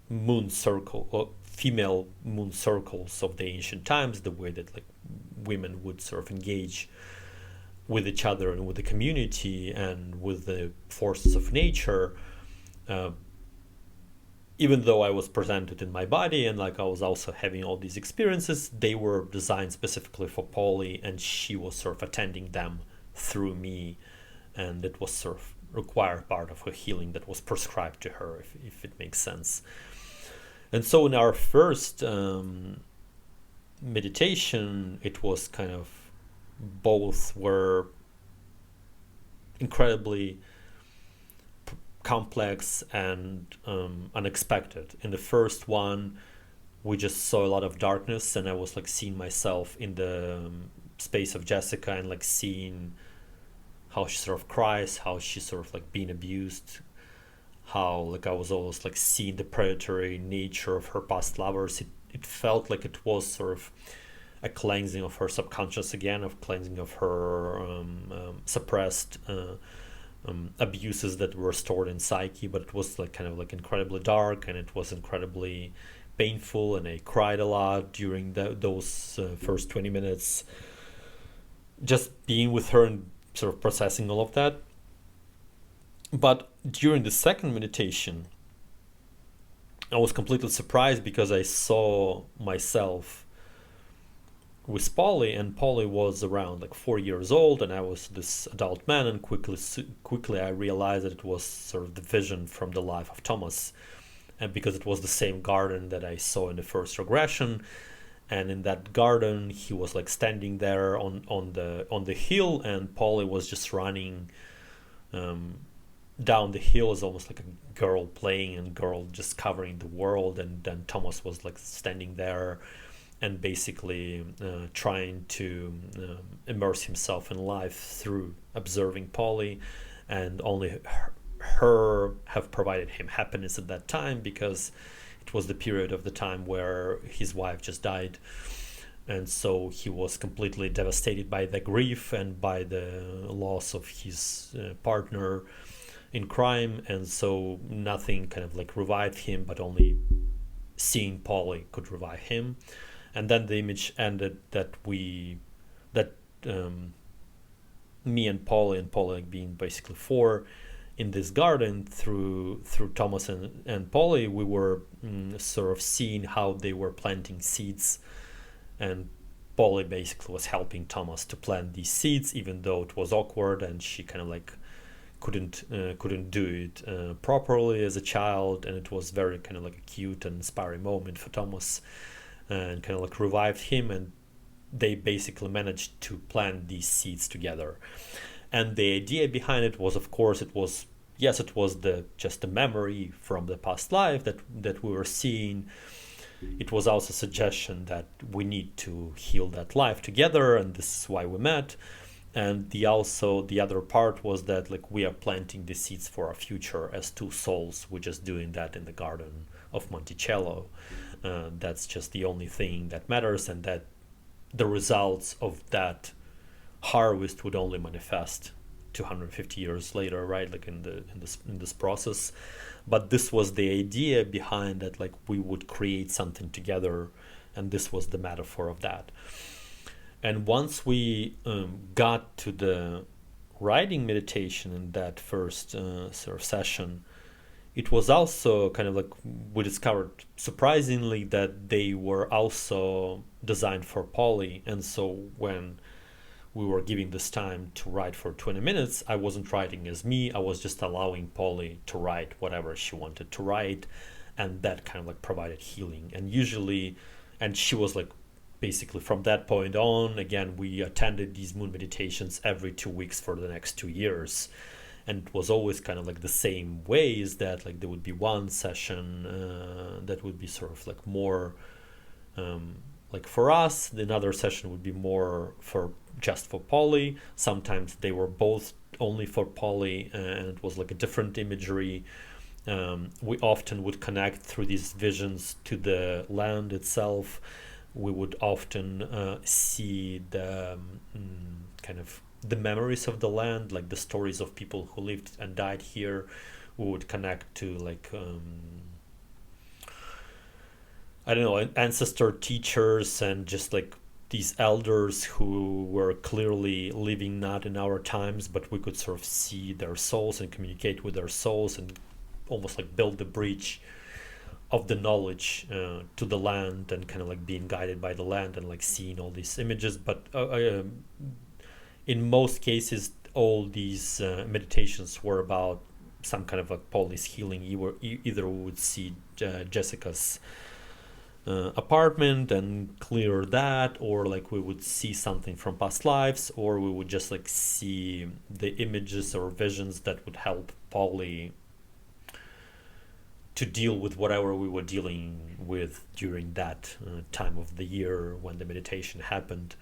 moon circle, or female moon circles of the ancient times, the way that like women would sort of engage with each other and with the community and with the forces of nature, even though I was presented in my body and like I was also having all these experiences, they were designed specifically for Polly, and she was sort of attending them through me, and it was sort of required part of her healing that was prescribed to her, if it makes sense. And so in our first meditation, it was kind of both were incredibly complex and unexpected. In the first one, we just saw a lot of darkness, and I was like seeing myself in the space of Jessica, and like seeing how she sort of cries, how she's sort of like being abused, how like I was always like seeing the predatory nature of her past lovers. It felt like it was sort of a cleansing of her subconscious again, of cleansing of her suppressed abuses that were stored in psyche. But it was like kind of like incredibly dark, and it was incredibly painful, and I cried a lot during those first 20 minutes, just being with her and sort of processing all of that. But during the second meditation, I was completely surprised, because I saw myself with Polly, and Polly was around like 4 years old, and I was this adult man, and quickly I realized that it was sort of the vision from the life of Thomas, and because it was the same garden that I saw in the first regression. And in that garden, he was like standing there on the hill, and Polly was just running down the hill, as almost like a girl playing, and girl just covering the world. And then Thomas was like standing there and basically trying to immerse himself in life through observing Polly, and only her have provided him happiness at that time, because it was the period of the time where his wife just died. And so he was completely devastated by the grief and by the loss of his partner in crime. And so nothing kind of like revived him, but only seeing Polly could revive him. And then the image ended that me and Polly like being basically four in this garden, through Thomas and Polly, we were sort of seeing how they were planting seeds, and Polly basically was helping Thomas to plant these seeds, even though it was awkward, and she kind of like couldn't do it properly as a child, and it was very kind of like a cute and inspiring moment for Thomas, and kind of like revived him, and they basically managed to plant these seeds together. And the idea behind it was, of course, it was just a memory from the past life that we were seeing. It was also a suggestion that we need to heal that life together, and this is why we met. And the other part was that like we are planting the seeds for our future as two souls. We're just doing that in the garden of Monticello. That's just the only thing that matters, and that the results of that harvest would only manifest 250 years later, right? Like in this process. But this was the idea behind that, like we would create something together, and this was the metaphor of that. And once we got to the writing meditation in that first sort of session, it was also kind of like we discovered surprisingly that they were also designed for poly. And so when we were giving this time to write for 20 minutes, I wasn't writing as me. I was just allowing Polly to write whatever she wanted to write. And that kind of like provided healing. And usually, and she was like, basically from that point on, again, we attended these moon meditations every 2 weeks for the next 2 years. And it was always kind of like the same way, is that like there would be one session that would be sort of like more like for us, another session would be more for just for poly. Sometimes they were both only for poly, and it was like a different imagery. We often would connect through these visions to the land itself. We would often see the kind of the memories of the land, like the stories of people who lived and died here. We would connect to like I don't know, ancestor teachers and just like these elders who were clearly living not in our times, but we could sort of see their souls and communicate with their souls and almost like build the bridge of the knowledge to the land, and kind of like being guided by the land and like seeing all these images. But in most cases, all these meditations were about some kind of like polis healing. Either we would see Jessica's apartment and clear that, or like we would see something from past lives, or we would just like see the images or visions that would help Polly to deal with whatever we were dealing with during that time of the year when the meditation happened.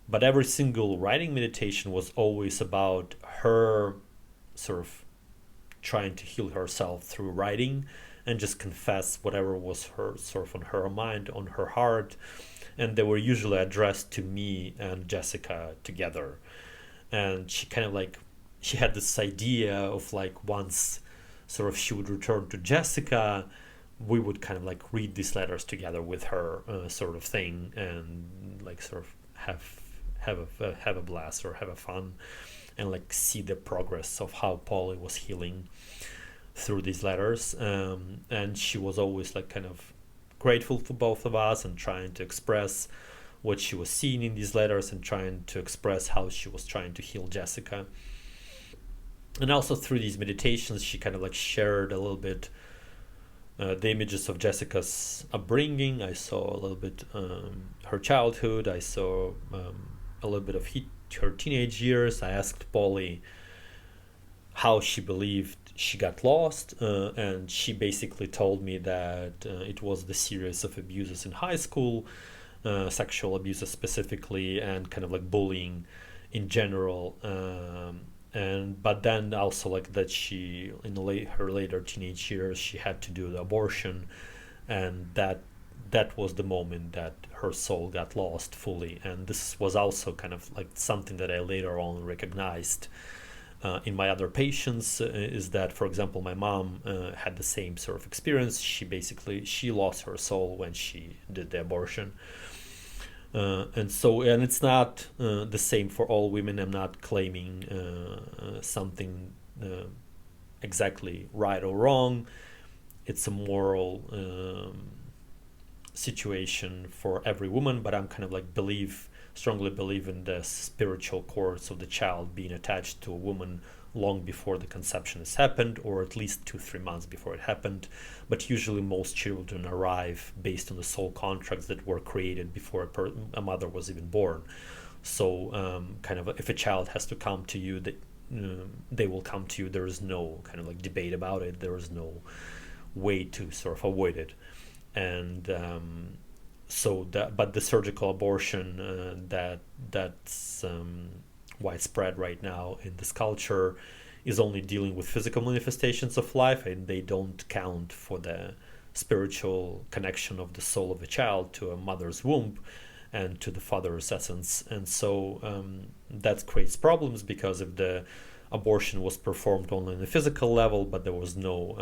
But every single writing meditation was always about her sort of trying to heal herself through writing and just confess whatever was her sort of on her mind, on her heart. And they were usually addressed to me and Jessica together. And she kind of like, she had this idea of like, once sort of she would return to Jessica, we would kind of like read these letters together with her, sort of thing, and like sort of have a blast or have a fun, and like see the progress of how Polly was healing through these letters. And she was always like kind of grateful for both of us and trying to express what she was seeing in these letters and trying to express how she was trying to heal Jessica. And also through these meditations, she kind of like shared a little bit the images of Jessica's upbringing. I saw a little bit her childhood. I saw a little bit of her teenage years. I asked Polly how she believed she got lost, and she basically told me that it was the series of abuses in high school, sexual abuses specifically, and kind of like bullying in general. But then also like that she in her later teenage years she had to do the abortion, and that was the moment that her soul got lost fully. And this was also kind of like something that I later on recognized in my other patients, is that, for example, my mom had the same sort of experience. She lost her soul when she did the abortion. And it's not the same for all women. I'm not claiming something exactly right or wrong. It's a moral situation for every woman, but I'm kind of like strongly believe in the spiritual course of the child being attached to a woman long before the conception has happened, or at least 2-3 months before it happened. But usually most children arrive based on the soul contracts that were created before a mother was even born. So kind of if a child has to come to you, they will come to you. There is no kind of like debate about it. There is no way to sort of avoid it. And but the surgical abortion that's widespread right now in this culture is only dealing with physical manifestations of life, and they don't count for the spiritual connection of the soul of a child to a mother's womb and to the father's essence. And so that creates problems, because if the abortion was performed only on a physical level, but there was no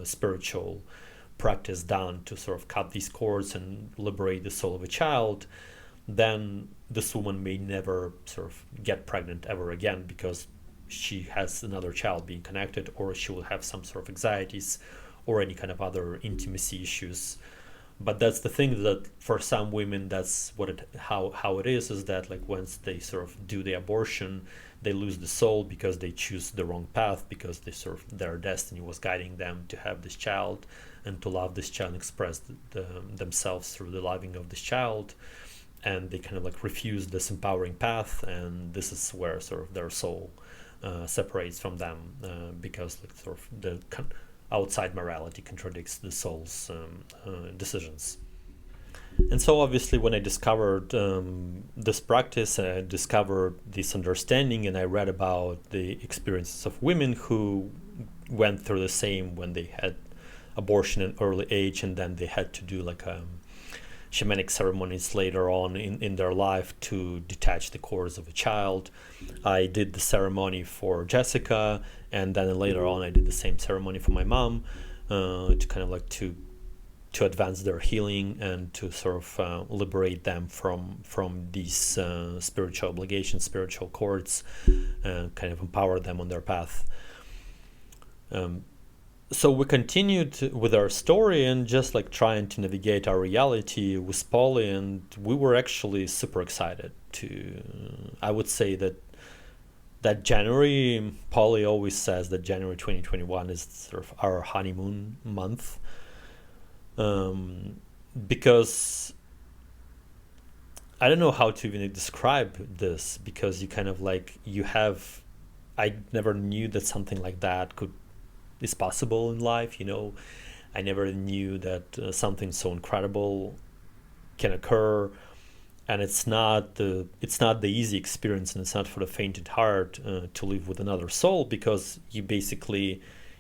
spiritual practice done to sort of cut these cords and liberate the soul of a child, then this woman may never sort of get pregnant ever again, because she has another child being connected, or she will have some sort of anxieties or any kind of other intimacy issues. But that's the thing, that for some women, that's what how it is that like once they sort of do the abortion, they lose the soul because they choose the wrong path, because they sort of, their destiny was guiding them to have this child and to love this child and express themselves through the loving of this child, and they kind of like refuse this empowering path, and this is where sort of their soul separates from them, because like sort of the outside morality contradicts the soul's decisions. And so obviously when I discovered this practice, I discovered this understanding, and I read about the experiences of women who went through the same when they had abortion at early age, and then they had to do like shamanic ceremonies later on in their life to detach the cords of a child. I did the ceremony for Jessica, and then later on I did the same ceremony for my mom, to kind of like to advance their healing and to sort of liberate them from these spiritual obligations, spiritual cords, and kind of empower them on their path. So we continued with our story and just like trying to navigate our reality with Polly, and we were actually super excited to, I would say that January, Polly always says that January 2021 is sort of our honeymoon month, because I don't know how to even describe this, because you kind of like, I never knew that something like that is possible in life, I never knew that something so incredible can occur, and it's not the easy experience, and it's not for the faint at heart to live with another soul, because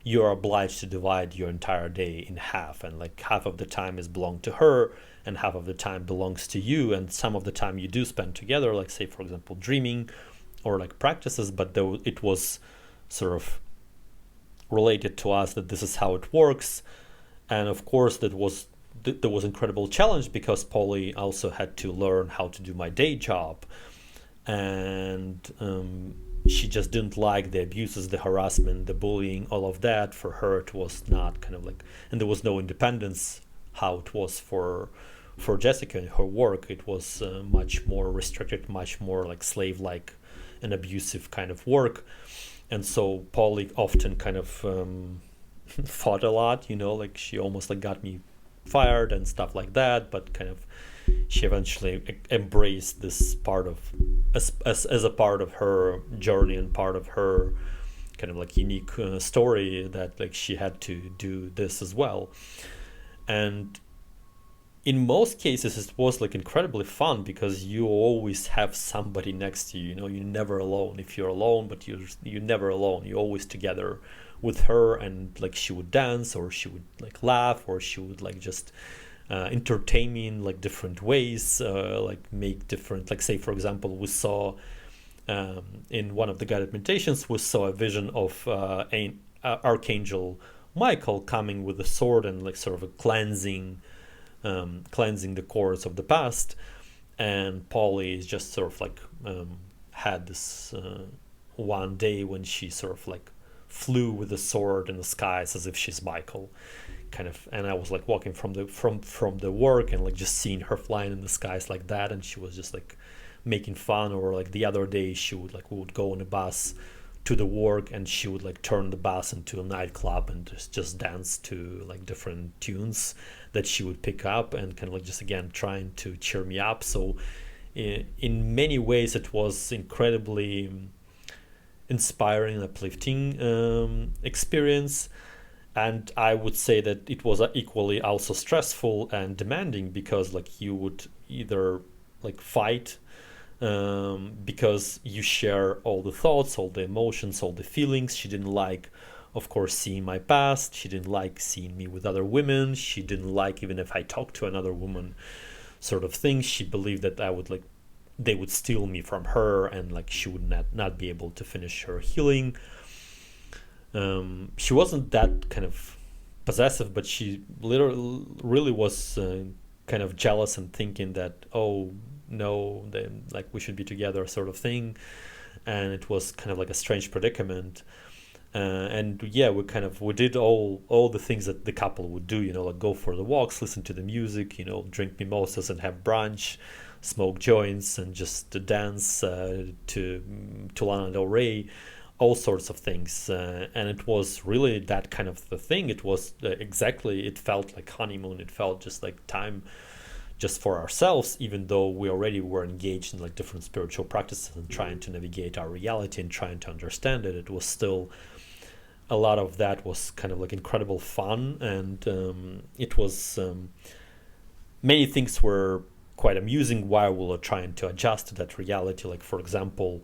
you're obliged to divide your entire day in half, and like half of the time is belonged to her and half of the time belongs to you, and some of the time you do spend together, like say for example dreaming or like practices, but though it was sort of related to us that this is how it works. And of course there was incredible challenge, because Polly also had to learn how to do my day job, and she just didn't like the abuses, the harassment, the bullying, all of that. For her it was not kind of like, and there was no independence how it was for Jessica in her work. It was much more restricted, much more like slave-like and abusive kind of work. And so Polly often kind of fought a lot, like she almost like got me fired and stuff like that, but kind of she eventually embraced this part of as a part of her journey and part of her kind of like unique story, that like she had to do this as well. And in most cases it was like incredibly fun, because you always have somebody next to you, you're never alone. If you're alone, but you're never alone, you're always together with her, and like she would dance, or she would like laugh, or she would like just entertain me in like different ways, like make different, like say for example we saw in one of the guided meditations, we saw a vision of Archangel Michael coming with a sword and like sort of a cleansing the cords of the past. And Polly just sort of like had this one day when she sort of like flew with a sword in the skies as if she's Michael, kind of. And I was like walking from the work and like just seeing her flying in the skies like that, and she was just like making fun. Or like the other day we would go on a bus to the work, and she would like turn the bus into a nightclub and just dance to like different tunes that she would pick up, and kind of like just again trying to cheer me up. So in many ways it was incredibly inspiring and uplifting experience. And I would say that it was equally also stressful and demanding, because like you would either like fight because you share all the thoughts, all the emotions, all the feelings. She didn't like, of course, seeing my past. She didn't like seeing me with other women. She didn't like even if I talked to another woman, sort of thing. She believed that they would steal me from her, and like she would not be able to finish her healing. She wasn't that kind of possessive, but she literally really was kind of jealous and thinking that, oh no, then like we should be together, sort of thing. and it was kind of like a strange predicament. And yeah, we did all the things that the couple would do, like go for the walks, listen to the music, drink mimosas and have brunch, smoke joints, and just to dance to Lana Del Rey, all sorts of things. And it was really that kind of the thing. It was exactly, it felt like honeymoon. It felt just like time just for ourselves, even though we already were engaged in like different spiritual practices and trying to navigate our reality and trying to understand it. It was still, a lot of that was kind of like incredible fun, and it was many things were quite amusing while we were trying to adjust to that reality. Like, for example,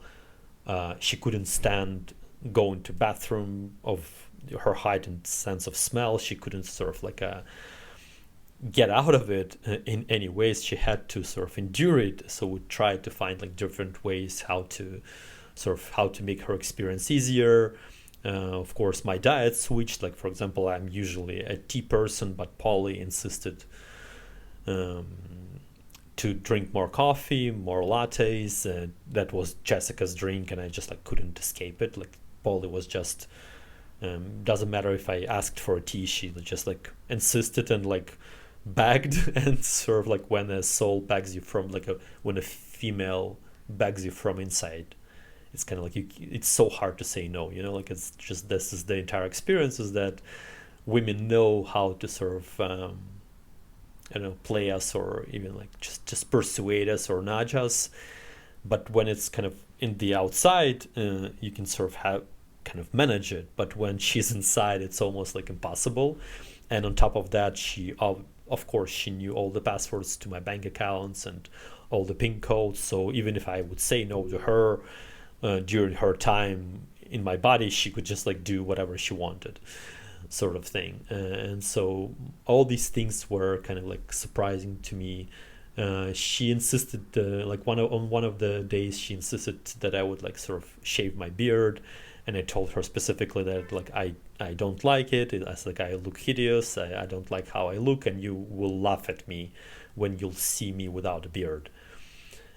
she couldn't stand going to bathroom of her heightened sense of smell. She couldn't sort of like get out of it in any ways. She had to sort of endure it. So we tried to find like different ways how to make her experience easier. Of course, my diet switched. Like, for example, I'm usually a tea person, but Polly insisted to drink more coffee, more lattes. That was Jessica's drink, and I just like couldn't escape it. Like, Polly was just doesn't matter if I asked for a tea, she just like insisted and like begged. And sort of like when a soul begs you from when a female begs you from inside, it's kind of like it's so hard to say no, like it's just, this is the entire experience, is that women know how to sort of play us, or even like just persuade us or nudge us. But when it's kind of in the outside, you can sort of kind of manage it. But when she's inside, it's almost like impossible. And on top of that, she of course she knew all the passwords to my bank accounts and all the PIN codes. So even if I would say no to her during her time in my body, she could just like do whatever she wanted, sort of thing. And so all these things were kind of like surprising to me. She insisted, on one of the days, she insisted that I would like sort of shave my beard, and I told her specifically that like I don't like it. It's like I look hideous. I don't like how I look, and you will laugh at me when you'll see me without a beard.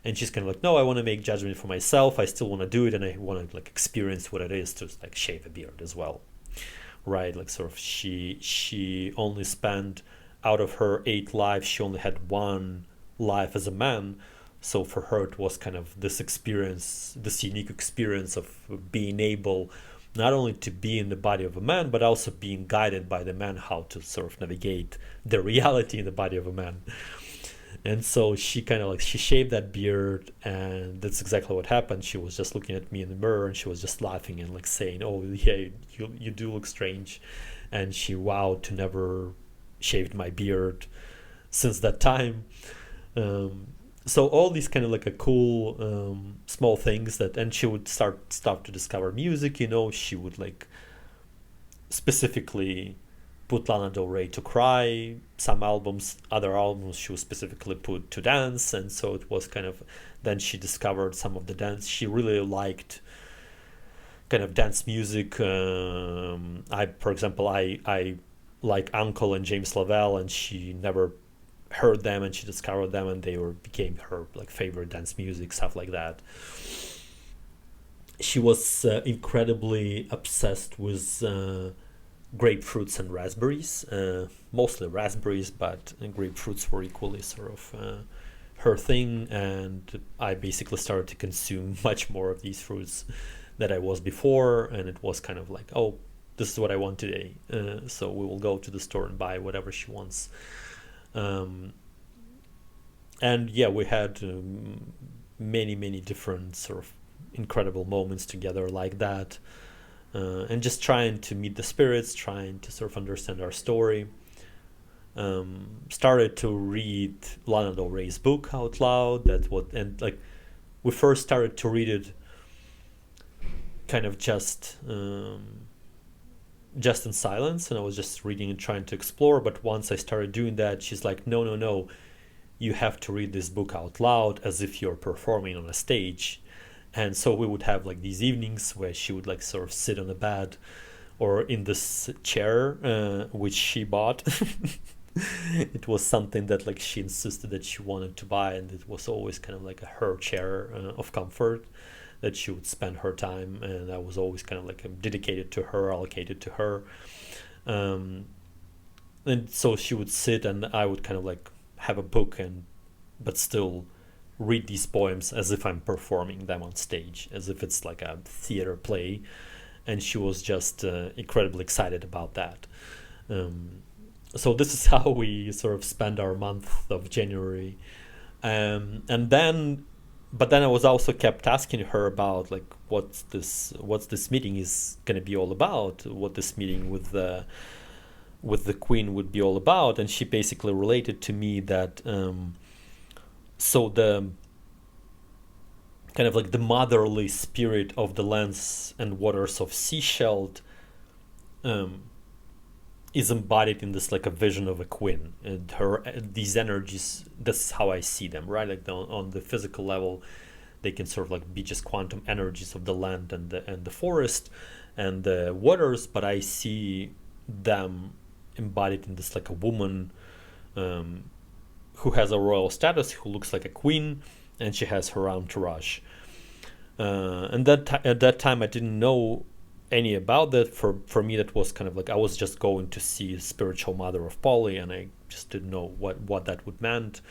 And she's kind of like, no, I want to make judgment for myself. I still want to do it, and I want to like experience what it is to like shave a beard as well, right? Like sort of she only spent, out of her 8 lives, she only had 1 life as a man. So for her, it was kind of this experience, this unique experience of being able not only to be in the body of a man, but also being guided by the man, how to sort of navigate the reality in the body of a man. And so she kind of like, she shaved that beard, and that's exactly what happened. She was just looking at me in the mirror, and she was just laughing and like saying, oh yeah, you do look strange. And she vowed to never shaved my beard since that time. So all these kind of like a cool small things that, and she would start to discover music. She would like specifically put Lana Del Rey to cry. Some albums, other albums, she would specifically put to dance. And so it was kind of, then she discovered some of the dance. She really liked kind of dance music. For example, I like Uncle and James Lavelle, and she never heard them, and she discovered them, and they became her like favorite dance music, stuff like that. She was incredibly obsessed with grapefruits and raspberries, mostly raspberries, but grapefruits were equally sort of her thing. And I basically started to consume much more of these fruits than I was before, and it was kind of like, oh, this is what I want today, so we will go to the store and buy whatever she wants. And yeah, we had many different sort of incredible moments together like that, and just trying to meet the spirits, trying to sort of understand our story. Started to read Lana Del Rey's book out loud. And like we first started to read it kind of just in silence, and I was just reading and trying to explore. But once I started doing that, she's like, no, you have to read this book out loud as if you're performing on a stage. And so we would have like these evenings where she would like sort of sit on the bed or in this chair, which she bought. It was something that like she insisted that she wanted to buy, and it was always kind of like her chair of comfort. that she would spend her time, and I was always kind of like dedicated to her, allocated to her. um, and so she would sit and I would kind of like have a book, and but still read these poems as if I'm performing them on stage, as if it's like a theater play. And she was just incredibly excited about that. So this is how we sort of spend our month of January. And then, but then I was also kept asking her about like what's this meeting is going to be all about, what this meeting with the Queen would be all about. And she basically related to me that so the kind of like the motherly spirit of the lands and waters of Sechelt is embodied in this like a vision of a queen, and her these energies, that's how I see them, right? Like on the physical level, they can sort of like be just quantum energies of the land and the forest and the waters, but I see them embodied in this like a woman who has a royal status, who looks like a queen, and she has her entourage. And at that time, I didn't know any about that. For me, that was kind of like I was just going to see a spiritual mother of Polly, and I just didn't know what that would meant.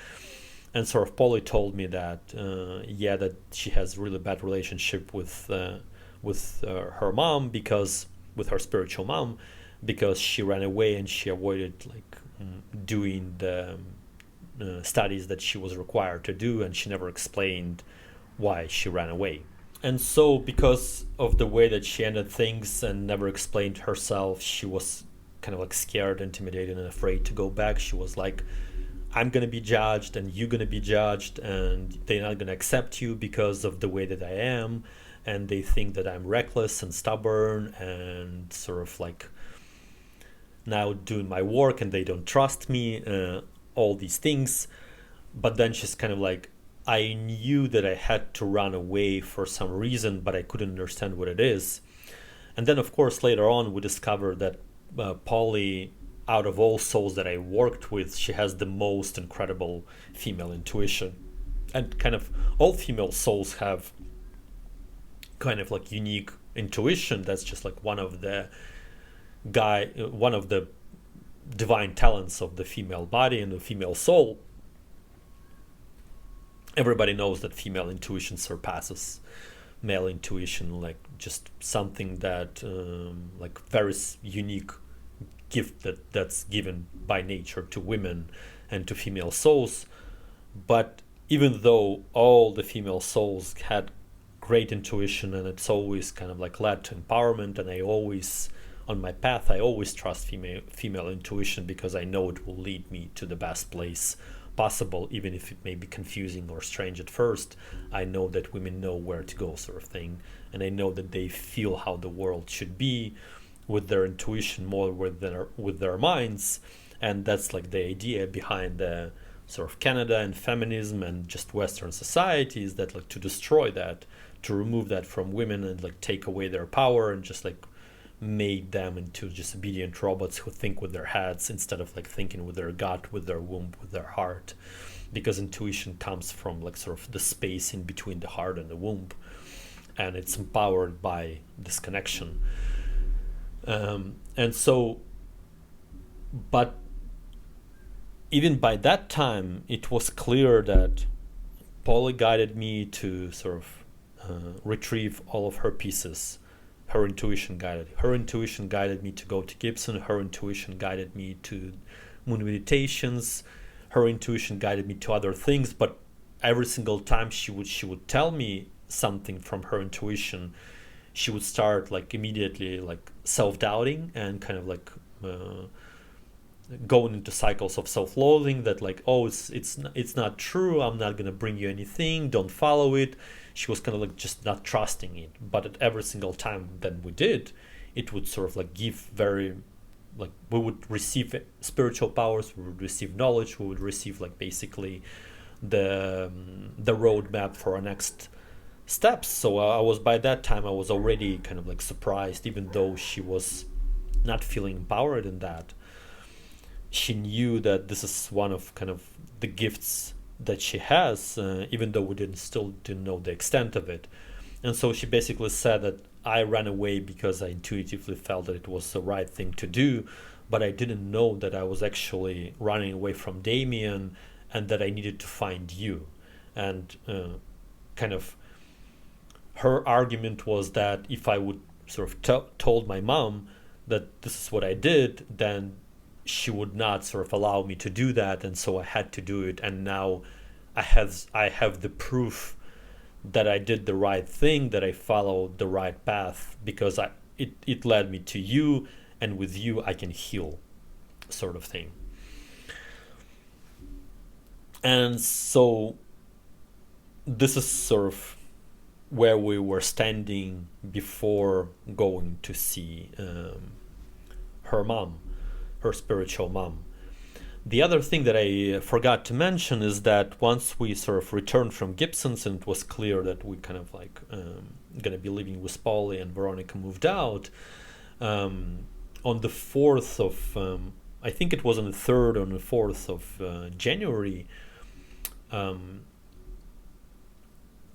And sort of Polly told me that that she has really bad relationship with her mom, because with her spiritual mom, because she ran away and she avoided like doing the studies that she was required to do, and she never explained why she ran away. And so because of the way that she ended things and never explained herself, she was kind of like scared, intimidated, and afraid to go back. She was like, I'm going to be judged and you're going to be judged, and they're not going to accept you because of the way that I am, and they think that I'm reckless and stubborn and sort of like now doing my work, and they don't trust me, all these things. But then she's kind of like, I knew that I had to run away for some reason, but I couldn't understand what it is. And then, of course, later on, we discovered that Polly, out of all souls that I worked with, she has the most incredible female intuition. And kind of all female souls have kind of like unique intuition. That's just like one of the divine talents of the female body and the female soul. Everybody knows that female intuition surpasses male intuition, like just something that like very unique gift that's given by nature to women and to female souls. But even though all the female souls had great intuition, and it's always kind of like led to empowerment, and I always on my path I always trust female intuition, because I know it will lead me to the best place possible, even if it may be confusing or strange at first. I know that women know where to go, sort of thing, and I know that they feel how the world should be with their intuition more with their minds. And that's like the idea behind the sort of Canada and feminism and just Western society, is that like to destroy that, to remove that from women and like take away their power and just like made them into just obedient robots who think with their heads instead of like thinking with their gut, with their womb, with their heart. Because intuition comes from like sort of the space in between the heart and the womb, and it's empowered by this connection. And so, but even by that time, it was clear that Polly guided me to sort of retrieve all of her pieces. Her intuition guided me to go to Gibson. Her intuition guided me to moon meditations. Her intuition guided me to other things. But every single time she would tell me something from her intuition, she would start like immediately like self-doubting and kind of like going into cycles of self-loathing, that like, oh, it's not true, I'm not gonna bring you anything, don't follow it. She was kind of like just not trusting it. But at every single time that we did, it would sort of like give very like, we would receive spiritual powers, we would receive knowledge, we would receive like basically the roadmap for our next steps. So I was, by that time I was already kind of like surprised, even though she was not feeling empowered in that. She knew that this is one of kind of the gifts that she has, even though we still didn't know the extent of it. And so she basically said that I ran away because I intuitively felt that it was the right thing to do, but I didn't know that I was actually running away from Damien and that I needed to find you. And kind of her argument was that if I would sort of told my mom that this is what I did, then she would not sort of allow me to do that, and so I had to do it. And now I have the proof that I did the right thing, that I followed the right path, because it led me to you, and with you I can heal, sort of thing. And so this is sort of where we were standing before going to see her mom, her spiritual mom. The other thing that I forgot to mention is that once we sort of returned from Gibson's and it was clear that we kind of like gonna be living with Polly and Veronica moved out, on the 4th of, I think it was on the 3rd or on the 4th of January,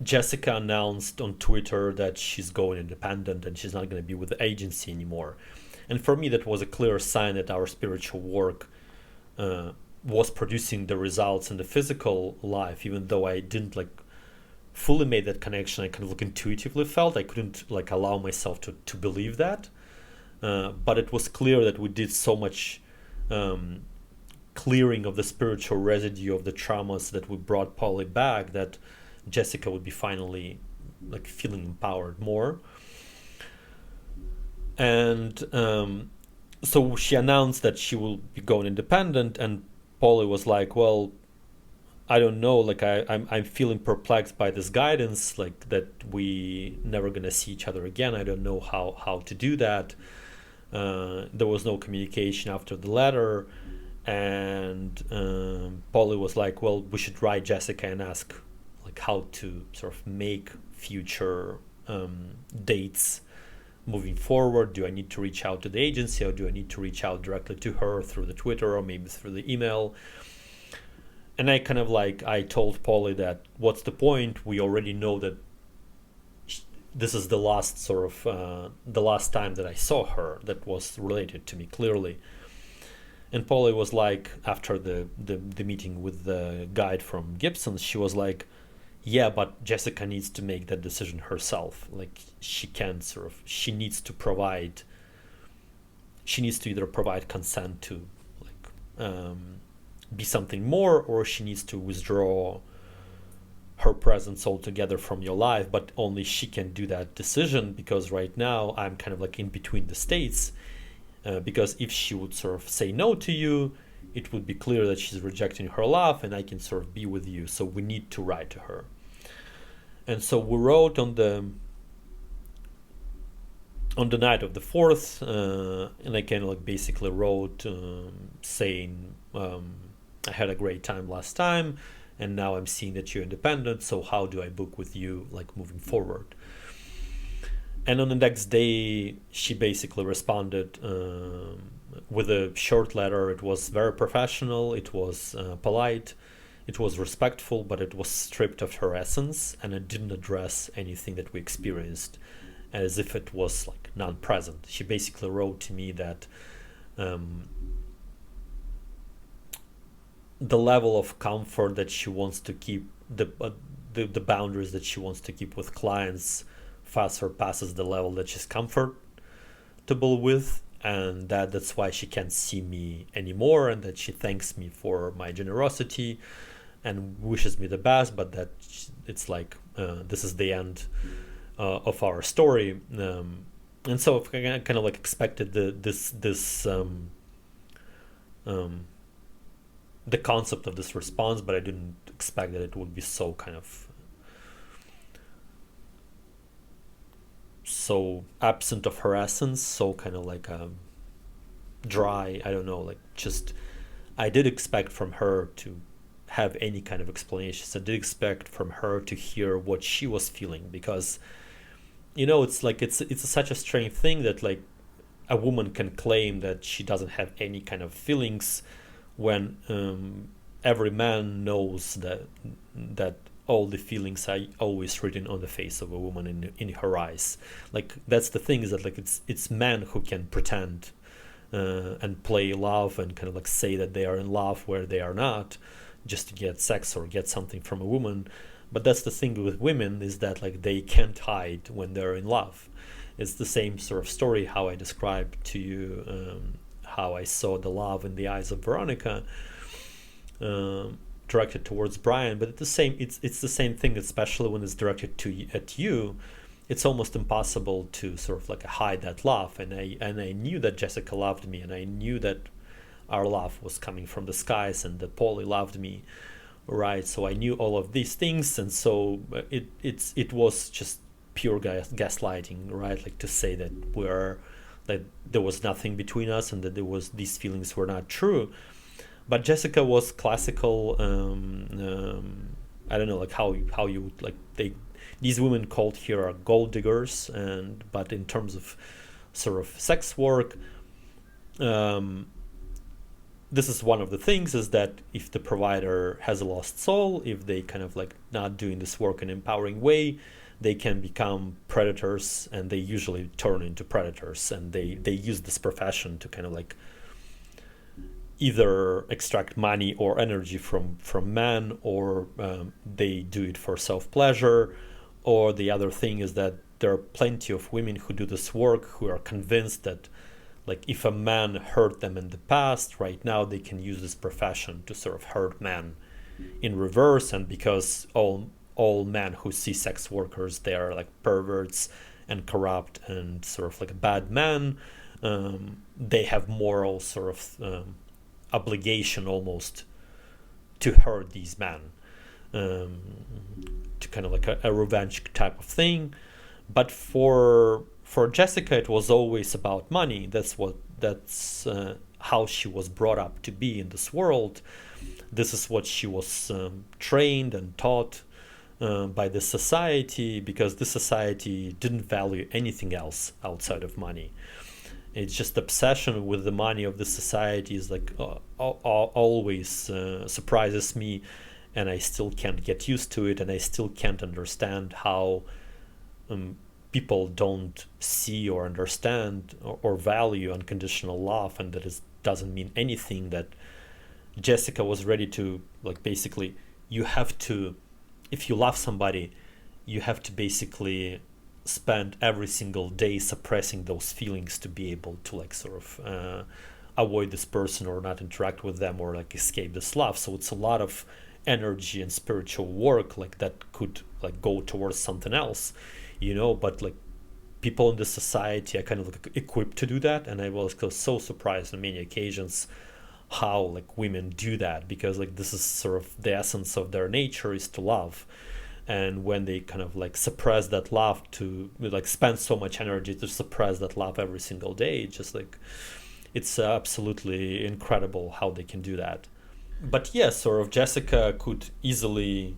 Jessica announced on Twitter that she's going independent and she's not going to be with the agency anymore. And for me, that was a clear sign that our spiritual work was producing the results in the physical life, even though I didn't like fully made that connection. I kind of like intuitively felt I couldn't like allow myself to believe that. But it was clear that we did so much clearing of the spiritual residue of the traumas that we brought Polly back that Jessica would be finally like feeling empowered more. And so she announced that she will be going independent, and Polly was like, well, I don't know, like I'm feeling perplexed by this guidance, like that we never gonna see each other again. I don't know how to do that. There was no communication after the letter, and Polly was like, well, we should write Jessica and ask like how to sort of make future dates moving forward. Do I need to reach out to the agency, or do I need to reach out directly to her through the Twitter or maybe through the email? And I kind of like, I told Polly that what's the point? We already know that this is the last sort of the last time that I saw her that was related to me clearly. And Polly was like, after the meeting with the guide from Gibson's, she was like, yeah, but Jessica needs to make that decision herself. Like she can't sort of, she needs to either provide consent to like be something more, or she needs to withdraw her presence altogether from your life, but only she can do that decision, because right now I'm kind of like in between the states, because if she would sort of say no to you, it would be clear that she's rejecting her love and I can sort of be with you, so we need to write to her. And so we wrote on the night of the 4th, and I kind of like basically wrote saying I had a great time last time, and now I'm seeing that you're independent, so how do I book with you like moving forward? And on the next day, she basically responded with a short letter. It was very professional, it was polite, it was respectful, but it was stripped of her essence, and it didn't address anything that we experienced, as if it was like non-present. She basically wrote to me that the level of comfort that she wants to keep, the boundaries that she wants to keep with clients far surpasses the level that she's comfortable with, and that's why she can't see me anymore, and that she thanks me for my generosity and wishes me the best, but that it's like this is the end of our story. And so I kind of like expected the concept of this response, but I didn't expect that it would be so kind of so absent of her essence, so kind of like dry. I don't know, like just I did expect from her to have any kind of explanations. I did expect from her to hear what she was feeling, because it's like it's such a strange thing that like a woman can claim that she doesn't have any kind of feelings when every man knows that all the feelings are always written on the face of a woman in her eyes. Like that's the thing, is that like it's men who can pretend and play love and kind of like say that they are in love where they are not, just to get sex or get something from a woman. But that's the thing with women, is that like they can't hide when they're in love. It's the same sort of story how I described to you how I saw the love in the eyes of Veronica, directed towards Brian. But it's the same thing, especially when it's directed at you. It's almost impossible to sort of like hide that love. And I knew that Jessica loved me, and I knew that our love was coming from the skies, and that Polly loved me, right? So I knew all of these things, and so it was just pure gaslighting, right? Like to say that there was nothing between us, and that these feelings were not true. But Jessica was classical. I don't know, like how you would like these women called here are gold diggers, but in terms of sort of sex work, this is one of the things, is that if the provider has a lost soul, if they kind of like not doing this work in an empowering way, they can become predators, and they usually turn into predators, and they use this profession to kind of like either extract money or energy from men, or they do it for self-pleasure. Or the other thing is that there are plenty of women who do this work who are convinced that like if a man hurt them in the past, right now they can use this profession to sort of hurt men in reverse. And because all men who see sex workers, they are like perverts and corrupt and sort of like bad men, they have moral sort of obligation almost to hurt these men, to kind of like a revenge type of thing. But for Jessica, it was always about money. That's how she was brought up to be in this world. This is what she was trained and taught by the society, because the society didn't value anything else outside of money. It's just obsession with the money of the society is like always surprises me, and I still can't get used to it, and I still can't understand how people don't see or understand or value unconditional love, and that it doesn't mean anything. That Jessica was ready to like basically, you have to, if you love somebody, you have to basically spend every single day suppressing those feelings to be able to like sort of avoid this person or not interact with them or like escape this love. So it's a lot of energy and spiritual work like that could like go towards something else, but like people in the society are kind of like equipped to do that. And I was so surprised on many occasions how like women do that, because like this is sort of the essence of their nature, is to love. And when they kind of like suppress that love, to like spend so much energy to suppress that love every single day, just like it's absolutely incredible how they can do that. But yes, sort of Jessica could easily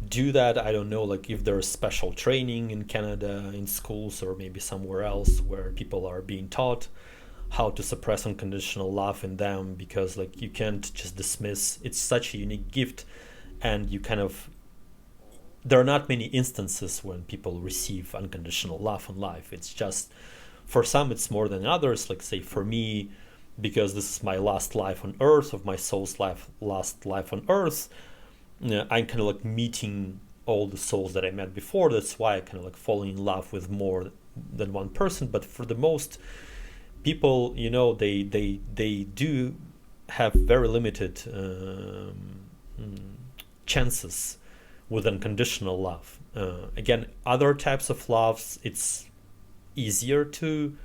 do that. I don't know, like if there's special training in Canada in schools or maybe somewhere else where people are being taught how to suppress unconditional love in them, because like you can't just dismiss, it's such a unique gift. And you kind of, there are not many instances when people receive unconditional love in life. It's just, for some it's more than others. Like say for me, because this is my last life on earth, of my soul's last life on earth, I'm kind of like meeting all the souls that I met before. That's why I kind of like falling in love with more than one person. But for the most people, they do have very limited chances with unconditional love. Again, other types of loves, it's easier to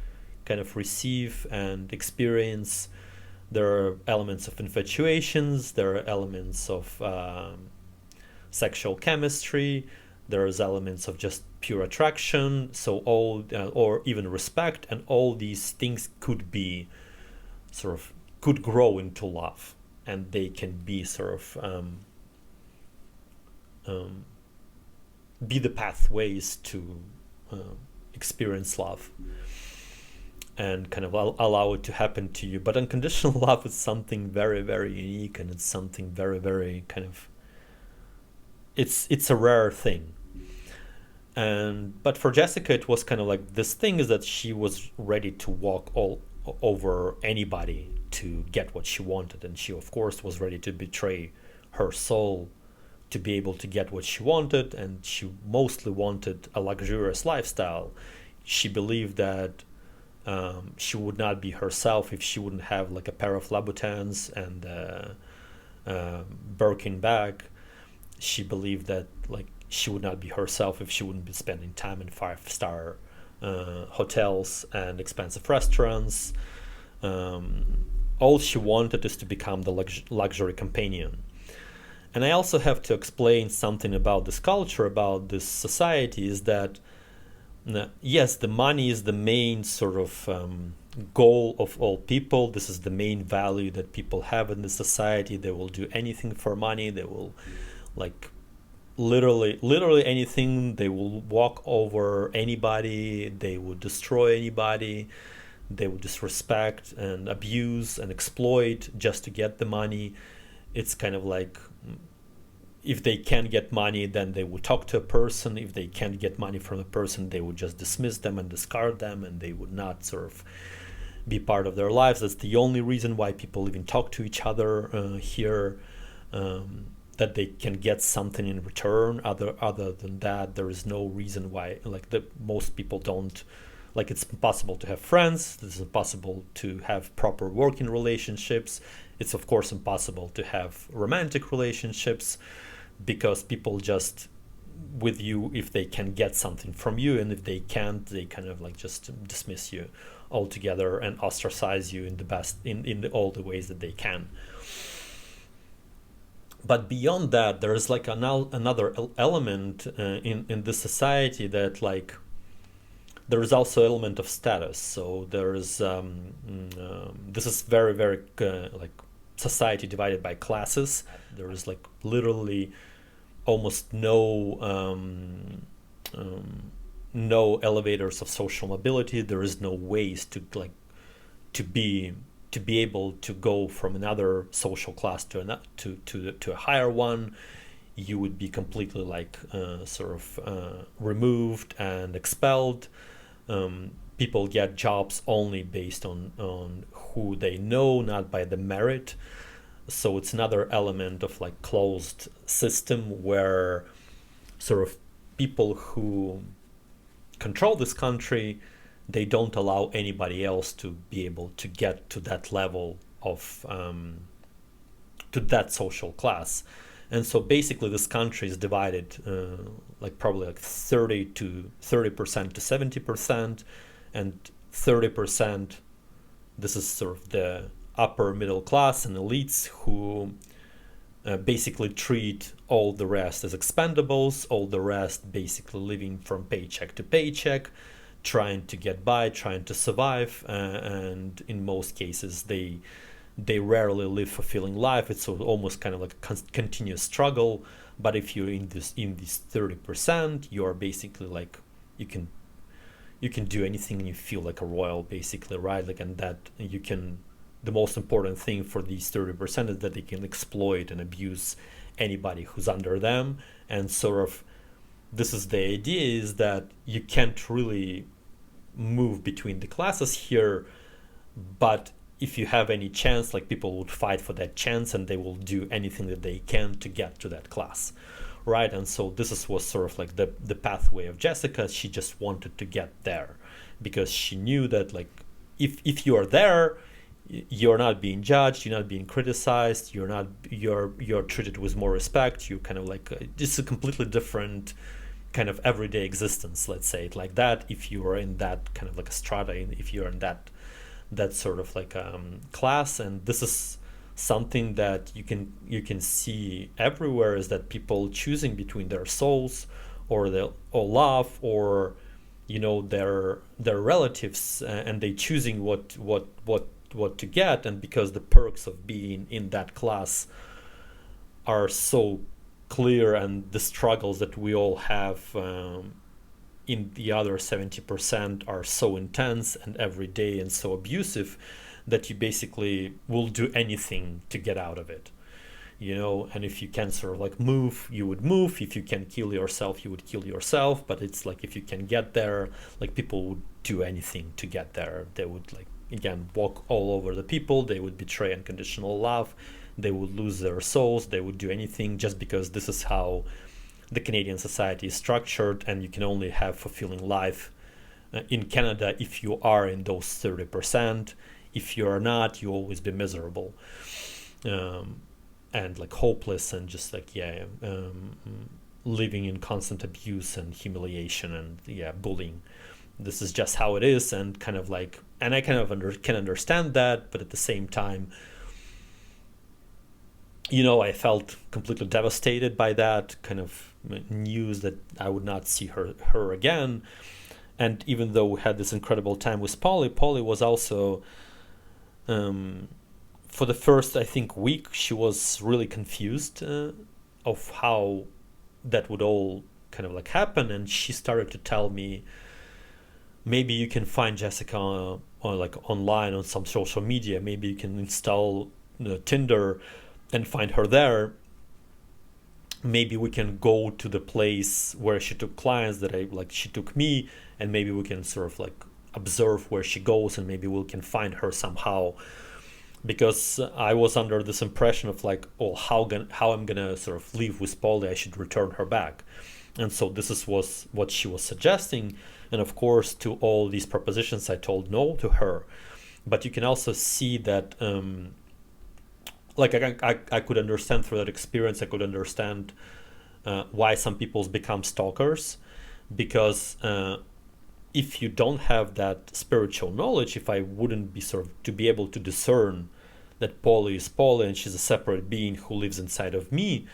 kind of receive and experience. There are elements of infatuations, there are elements of sexual chemistry, there's elements of just pure attraction, so all or even respect, and all these things could be sort of could grow into love, and they can be sort of be the pathways to experience love and kind of allow it to happen to you. But unconditional love is something very, very unique, and it's something very, very kind of it's a rare thing. But for Jessica, it was kind of like this thing is that she was ready to walk all over anybody to get what she wanted, and she of course was ready to betray her soul to be able to get what she wanted, and she mostly wanted a luxurious lifestyle. She believed that she would not be herself if she wouldn't have like a pair of Louboutins and Birkin bag. She believed that like she would not be herself if she wouldn't be spending time in 5-star hotels and expensive restaurants. All she wanted is to become the luxury companion. And I also have to explain something about this culture, about this society, is that yes, the money is the main sort of goal of all people. This is the main value that people have in the society. They will do anything for money. They will like literally anything. They will walk over anybody. They would destroy anybody. They would disrespect and abuse and exploit just to get the money. It's kind of like, if they can't get money, then they would talk to a person. If they can't get money from a person, they would just dismiss them and discard them, and they would not sort of be part of their lives. That's the only reason why people even talk to each other here, that they can get something in return. Other than that, there is no reason why, like, most people don't, like, it's impossible to have friends. It's impossible to have proper working relationships. It's of course impossible to have romantic relationships, because people just with you if they can get something from you, and if they can't, they kind of like just dismiss you altogether and ostracize you in the best in all the ways that they can. But beyond that, there is like another element in this society, that like there is also element of status. So there is this is very like society divided by classes. There is like literally almost no elevators of social mobility. There is no ways to like to be able to go from another social class to a higher one. You would be completely like removed and expelled. People get jobs only based on who they know, not by the merit. So it's another element of like closed system, where sort of people who control this country, they don't allow anybody else to be able to get to that level of to that social class. And so basically this country is divided like probably like 30% to 70%, and 30%, this is sort of the upper middle class and elites, who basically treat all the rest as expendables, all the rest basically living from paycheck to paycheck, trying to get by, trying to survive, and in most cases they rarely live fulfilling life. It's almost kind of like a continuous struggle. But if you're in this 30%, you're basically like you can do anything and you feel like a royal, basically, right? Like, and that you can, the most important thing for these 30% is that they can exploit and abuse anybody who's under them. And sort of this is the idea, is that you can't really move between the classes here, but if you have any chance, like, people would fight for that chance, and they will do anything that they can to get to that class, right? And so this was sort of like the pathway of Jessica. She just wanted to get there, because she knew that, like, if you are there, you're not being judged, you're not being criticized, you're treated with more respect. You kind of like it's a completely different kind of everyday existence, let's say it like that, if you are in that kind of like a strata, if you're in that sort of like class. And this is something that you can see everywhere, is that people choosing between their souls or love, or their relatives, and they choosing what to get. And because the perks of being in that class are so clear, and the struggles that we all have in the other 70% are so intense and everyday and so abusive, that you basically will do anything to get out of it. and if you can sort of like move, you would move. If you can kill yourself, you would kill yourself. But it's like, if you can get there, like, people would do anything to get there. They would, like, again, walk all over the people. They would betray unconditional love. They would lose their souls. They would do anything, just because this is how the Canadian society is structured, and you can only have fulfilling life in Canada if you are in those 30%. If you are not, you always be miserable, and like hopeless, and just like living in constant abuse and humiliation and bullying. This is just how it is, and kind of like, and I kind of can understand that, but at the same time, I felt completely devastated by that kind of news, that I would not see her again. And even though we had this incredible time with Polly was also, for the first, I think, week, she was really confused of how that would all kind of like happen. And she started to tell me, maybe you can find Jessica on like online on some social media. Maybe you can install Tinder and find her there. Maybe we can go to the place where she took clients that she took me, and maybe we can sort of like observe where she goes, and maybe we can find her somehow. Because I was under this impression of like, oh, how I'm gonna sort of live with Polly, I should return her back. And so this was what she was suggesting. And of course, to all these propositions, I told no to her. But you can also see that, like, I could understand through that experience, I could understand why some people become stalkers. Because if you don't have that spiritual knowledge, if I wouldn't be sort of to be able to discern that Polly is Polly and she's a separate being who lives inside of me,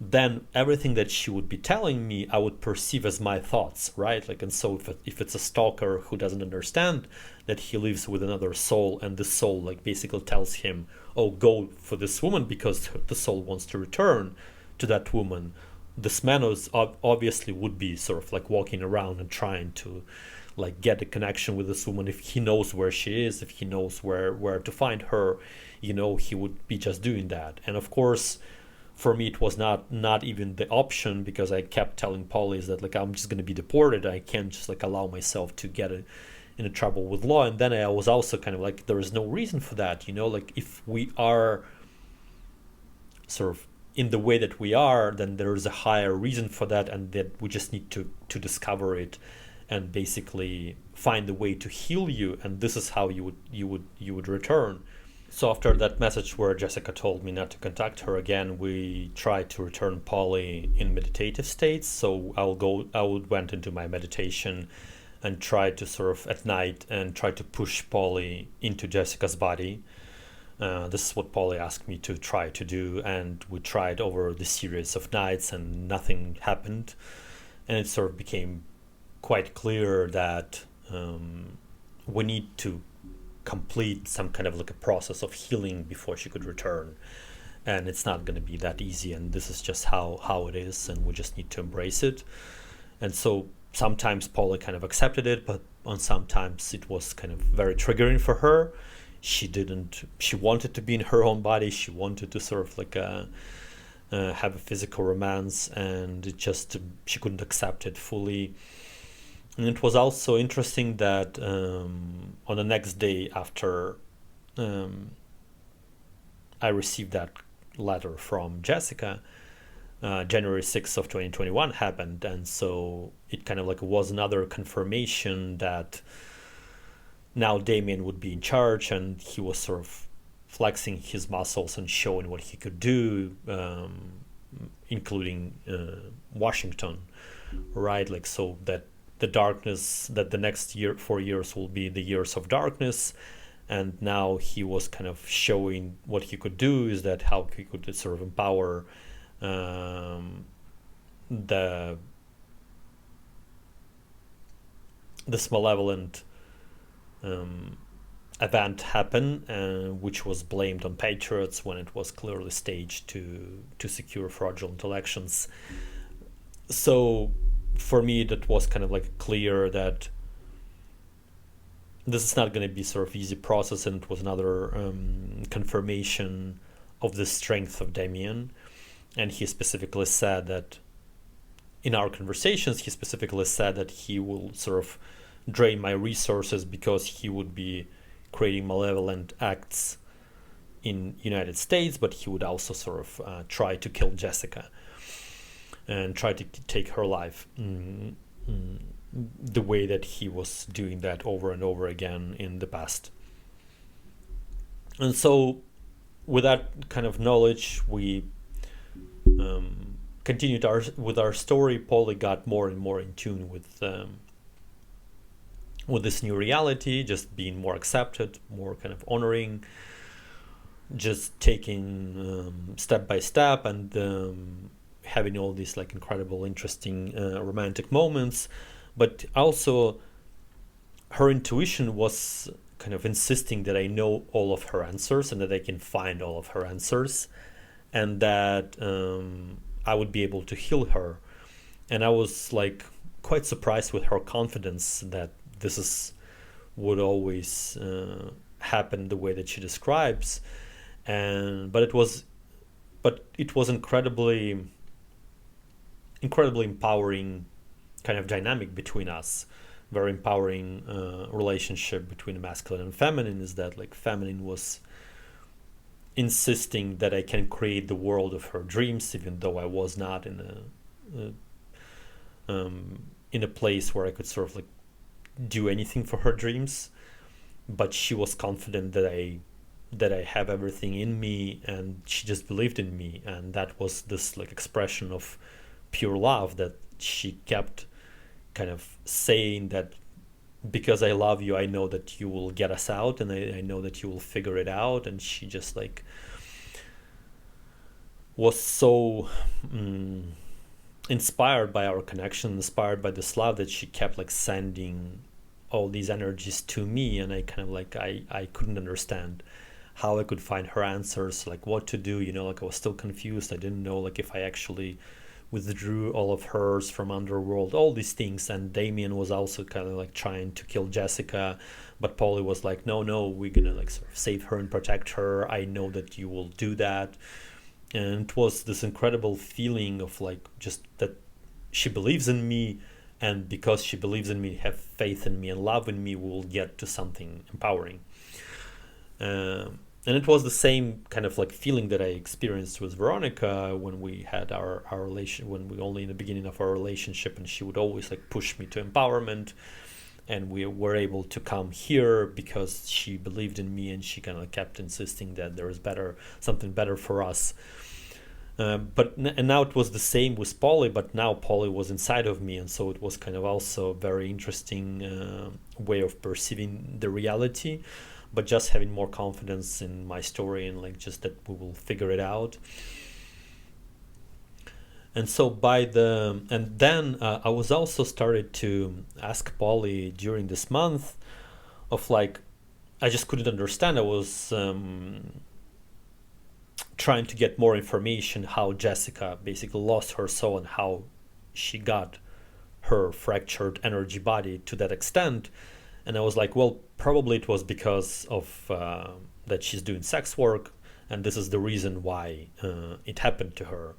then everything that she would be telling me, I would perceive as my thoughts, right? Like, and so if it's a stalker who doesn't understand that he lives with another soul, and the soul like basically tells him, oh, go for this woman because the soul wants to return to that woman, this man obviously would be sort of like walking around and trying to like get a connection with this woman. If he knows where she is, if he knows where to find her, he would be just doing that. And of course, for me, it was not even the option, because I kept telling Polly that like, I'm just going to be deported. I can't just like allow myself to get into trouble with law. And then I was also kind of like, there is no reason for that, like if we are sort of in the way that we are, then there is a higher reason for that, and that we just need to discover it and basically find a way to heal you, and this is how you would return. So after that message where Jessica told me not to contact her again, we tried to return Polly in meditative states. So I went into my meditation and tried to sort of at night and try to push Polly into Jessica's body. This is what Polly asked me to try to do, and we tried over the series of nights and nothing happened. And it sort of became quite clear that we need to complete some kind of like a process of healing before she could return. And it's not going to be that easy, and this is just how it is, and we just need to embrace it. And so sometimes Polly kind of accepted it, but sometimes it was kind of very triggering for her. She wanted to be in her own body. She wanted to sort of like have a physical romance, and she couldn't accept it fully. And it was also interesting that on the next day after I received that letter from Jessica, January 6th of 2021 happened. And so it kind of like was another confirmation that now Damien would be in charge, and he was sort of flexing his muscles and showing what he could do, including Washington, right? Like, so that the darkness, that the next 4 years will be the years of darkness. And now he was kind of showing what he could do, is that how he could sort of empower this malevolent event happen, which was blamed on patriots when it was clearly staged to secure fraudulent elections. So for me, that was kind of like clear that this is not going to be sort of easy process, and it was another confirmation of the strength of Damien. And he specifically said that in our conversations, he specifically said that he will sort of drain my resources because he would be creating malevolent acts in United States, but he would also sort of try to kill Jessica and try to take her life the way that he was doing that over and over again in the past. And so with that kind of knowledge, we continued with our story. Polly got more and more in tune with this new reality, just being more accepted, more kind of honoring, just taking step by step, and having all these like incredible, interesting romantic moments. But also her intuition was kind of insisting that I know all of her answers and that I can find all of her answers, and that I would be able to heal her. And I was like quite surprised with her confidence that this would always happen the way that she describes. But it was incredibly empowering kind of dynamic between us. Very empowering relationship between masculine and feminine, is that like feminine was insisting that I can create the world of her dreams, even though I was not in a place where I could sort of like do anything for her dreams. But she was confident that I have everything in me, and she just believed in me. And that was this like expression of pure love that she kept kind of saying, that because I love you, I know that you will get us out, and I know that you will figure it out. And she just like was so inspired by our connection, inspired by this love, that she kept like sending all these energies to me. And I kind of like, I couldn't understand how I could find her answers, like what to do, like I was still confused. I didn't know like if I actually withdrew all of hers from Underworld, all these things. And Damien was also kind of like trying to kill Jessica, but Polly was like, no, we're gonna like sort of save her and protect her. I know that you will do that. And it was this incredible feeling of like just that she believes in me, and because she believes in me, have faith in me and love in me, we will get to something empowering. And it was the same kind of like feeling that I experienced with Veronica when we had our relation, when we only in the beginning of our relationship, and she would always like push me to empowerment, and we were able to come here because she believed in me, and she kind of kept insisting that there is something better for us. And now it was the same with Polly, but now Polly was inside of me, and so it was kind of also a very interesting way of perceiving the reality, but just having more confidence in my story, and like just that we will figure it out. And so then I was also started to ask Polly during this month of like, I just couldn't understand. I was trying to get more information how Jessica basically lost her soul and how she got her fractured energy body to that extent. And I was like, well, probably it was because of that she's doing sex work, and this is the reason why it happened to her.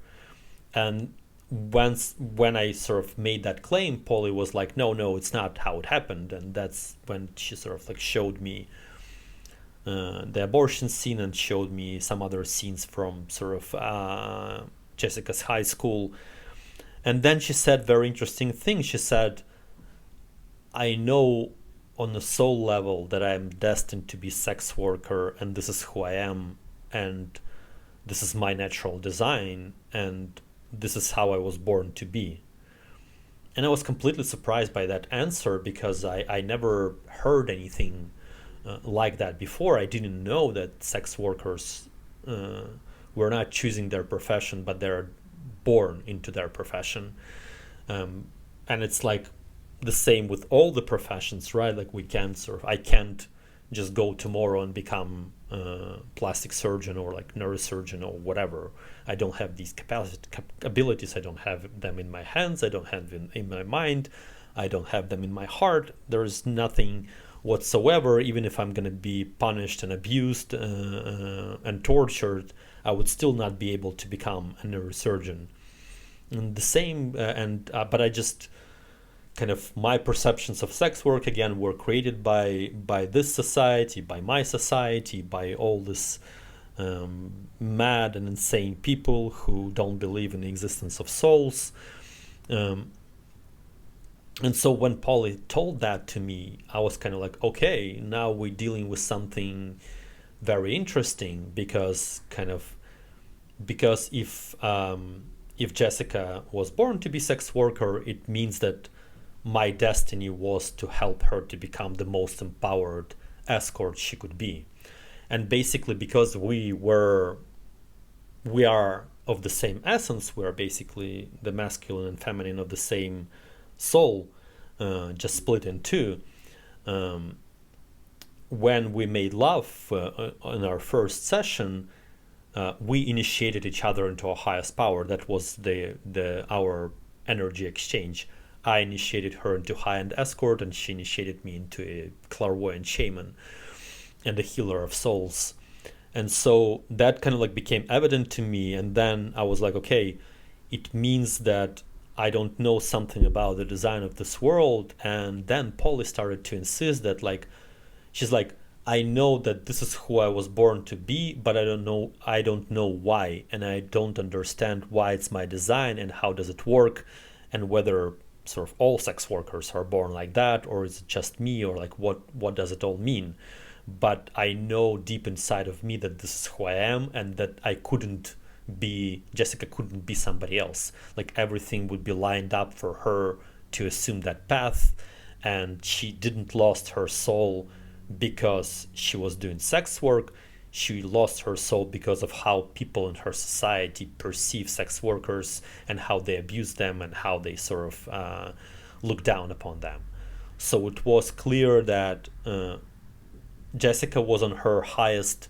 And when I sort of made that claim, Polly was like, no, it's not how it happened. And that's when she sort of like showed me the abortion scene, and showed me some other scenes from sort of Jessica's high school. And then she said very interesting thing. She said, I know on a soul level that I'm destined to be sex worker, and this is who I am, and this is my natural design, and this is how I was born to be. And I was completely surprised by that answer, because I never heard anything like that before. I didn't know that sex workers were not choosing their profession, but they're born into their profession. And it's like the same with all the professions, right? Like I can't just go tomorrow and become a plastic surgeon or like neurosurgeon or whatever. I don't have these abilities. I don't have them in my hands. I don't have them in my mind. I don't have them in my heart. There is nothing whatsoever. Even if I'm going to be punished and abused and tortured, I would still not be able to become a neurosurgeon. And the same, but I just kind of, my perceptions of sex work again were created by this society, by my society, by all this mad and insane people who don't believe in the existence of souls. And so when Polly told that to me, I was kind of like, okay, now we're dealing with something very interesting, because if Jessica was born to be sex worker, it means that my destiny was to help her to become the most empowered escort she could be. And basically, because we are of the same essence, we are basically the masculine and feminine of the same soul, just split in two. When we made love in our first session, we initiated each other into our highest power. That was our energy exchange. I initiated her into high-end escort, and she initiated me into a clairvoyant shaman and a healer of souls. And so that kind of like became evident to me. And then I was like, okay, it means that I don't know something about the design of this world. And then Polly started to insist that, like, she's like, I know that this is who I was born to be, but I don't know why, and I don't understand why it's my design and how does it work, and whether sort of all sex workers are born like that, or is it just me, or like what does it all mean? But I know deep inside of me that this is who I am, and that Jessica couldn't be somebody else. Like, everything would be lined up for her to assume that path, and she didn't lost her soul because she was doing sex work. She lost her soul because of how people in her society perceive sex workers, and how they abuse them, and how they sort of look down upon them. So it was clear that Jessica was on her highest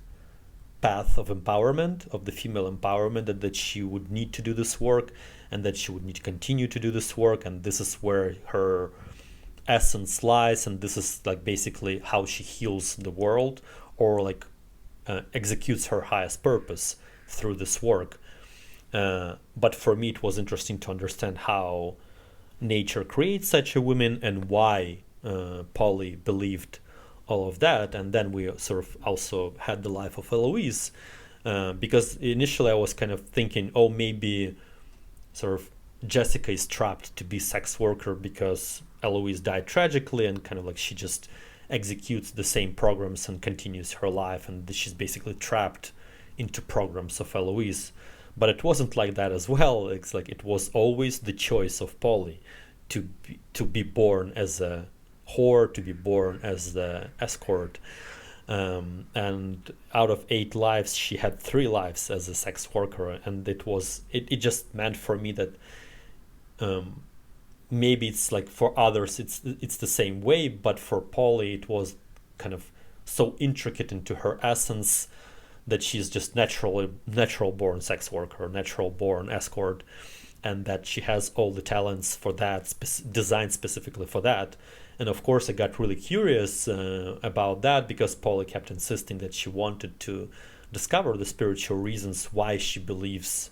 path of empowerment, of the female empowerment, that she would need to do this work, and that she would need to continue to do this work, and this is where her essence lies, and this is like basically how she heals the world, or like executes her highest purpose through this work. But for me, it was interesting to understand how nature creates such a woman, and why Polly believed all of that. And then we sort of also had the life of Eloise, because initially I was kind of thinking, oh, maybe sort of Jessica is trapped to be sex worker because Eloise died tragically, and kind of like she just executes the same programs and continues her life, and she's basically trapped into programs of Eloise. But it wasn't like that as well. It's like it was always the choice of Polly to be born as a whore, to be born as the escort. And out of 8 lives, she had 3 lives as a sex worker, and it just meant for me that maybe it's like for others it's the same way, but for Polly it was kind of so intricate into her essence that she's just natural born sex worker, natural born escort, and that she has all the talents for that, designed specifically for that. And of course I got really curious about that, because Polly kept insisting that she wanted to discover the spiritual reasons why she believes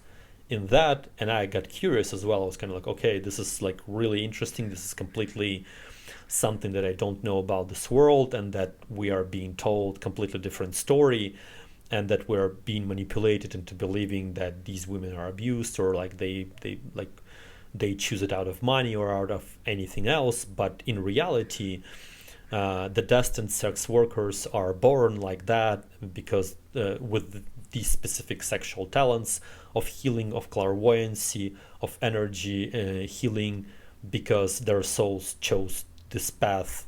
in that. And I got curious as well. I was kind of like, okay, this is like really interesting. This is completely something that I don't know about this world, and that we are being told completely different story, and that we're being manipulated into believing that these women are abused, or like they choose it out of money or out of anything else. But in reality, the destined sex workers are born like that because with these specific sexual talents of healing, of clairvoyancy, of energy healing, because their souls chose this path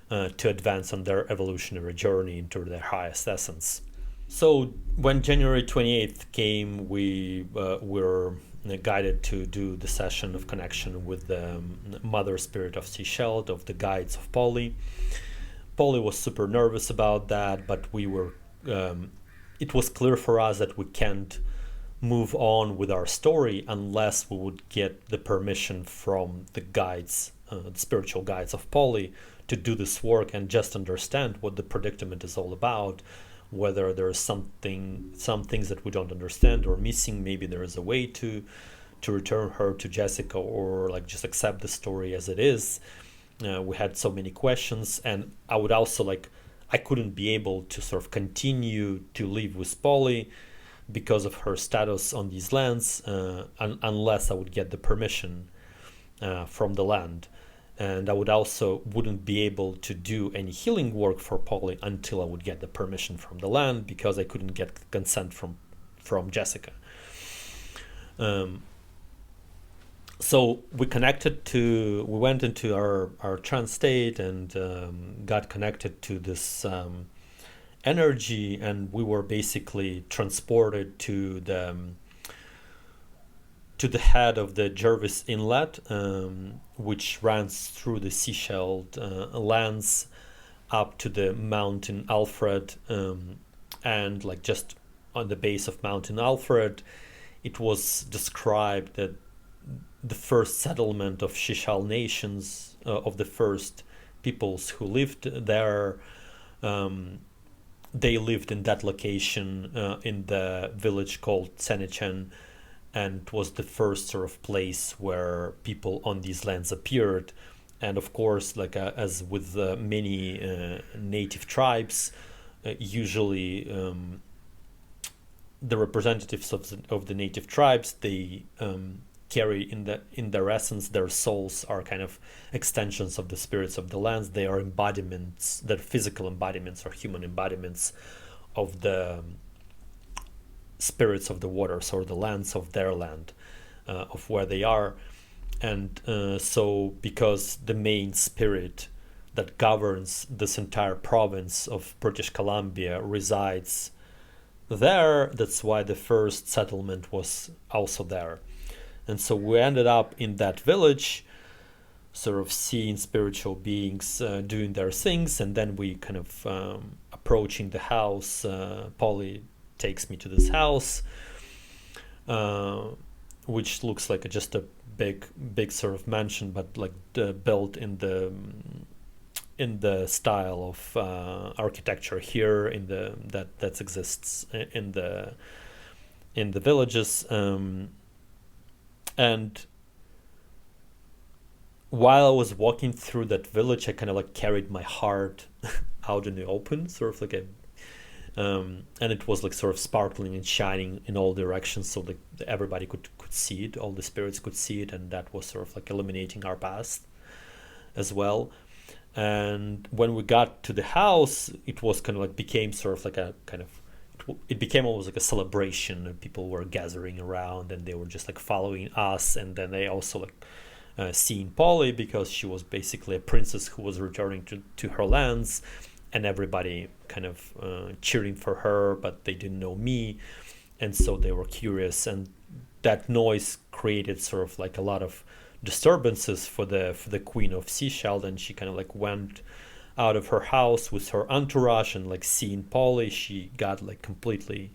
to advance on their evolutionary journey into their highest essence. So when January 28th came, we were guided to do the session of connection with the Mother Spirit of Sechelt, of the guides of Polly. Polly was super nervous about that, but we were it was clear for us that we can't move on with our story unless we would get the permission from the guides, the spiritual guides of Polly, to do this work and just understand what the predicament is all about, whether there's some things that we don't understand or missing. Maybe there is a way to return her to Jessica, or like just accept the story as it is. We had so many questions, and I would also like, I couldn't be able to sort of continue to live with Polly because of her status on these lands, unless I would get the permission from the land. And I would also wouldn't be able to do any healing work for Polly until I would get the permission from the land, because I couldn't get consent from Jessica. So we went into our trance state and got connected to this energy, and we were basically transported to the head of the Jervis Inlet, which runs through the Sechelt lands up to the Mountain Alfred, and like just on the base of Mountain Alfred, it was described that the first settlement of Sechelt nations, of the first peoples who lived there, they lived in that location in the village called Senechen, and was the first sort of place where people on these lands appeared. And of course, like as with many native tribes, usually the representatives of the native tribes, they carry in their essence, their souls are kind of extensions of the spirits of the lands. They are embodiments, they're physical embodiments or human embodiments of the spirits of the waters, or the lands of their land, of where they are. And so because the main spirit that governs this entire province of British Columbia resides there, that's why the first settlement was also there. And so we ended up in that village, sort of seeing spiritual beings doing their things, and then we kind of approaching the house. Polly takes me to this house, which looks like just a big sort of mansion, but like built in the style of architecture here in that exists in the villages. And while I was walking through that village, I kind of like carried my heart out in the open, sort of like and it was like sort of sparkling and shining in all directions, so like everybody could see it, all the spirits could see it, and that was sort of like illuminating our past as well. And when we got to the house, it was kind of like became sort of like a kind of, it became almost like a celebration, and people were gathering around and they were just like following us. And then they also like seeing Polly, because she was basically a princess who was returning to her lands, and everybody kind of cheering for her, but they didn't know me, and so they were curious. And that noise created sort of like a lot of disturbances for the Queen of Sechelt, and she kind of like went out of her house with her entourage, and like seeing Polly, she got like completely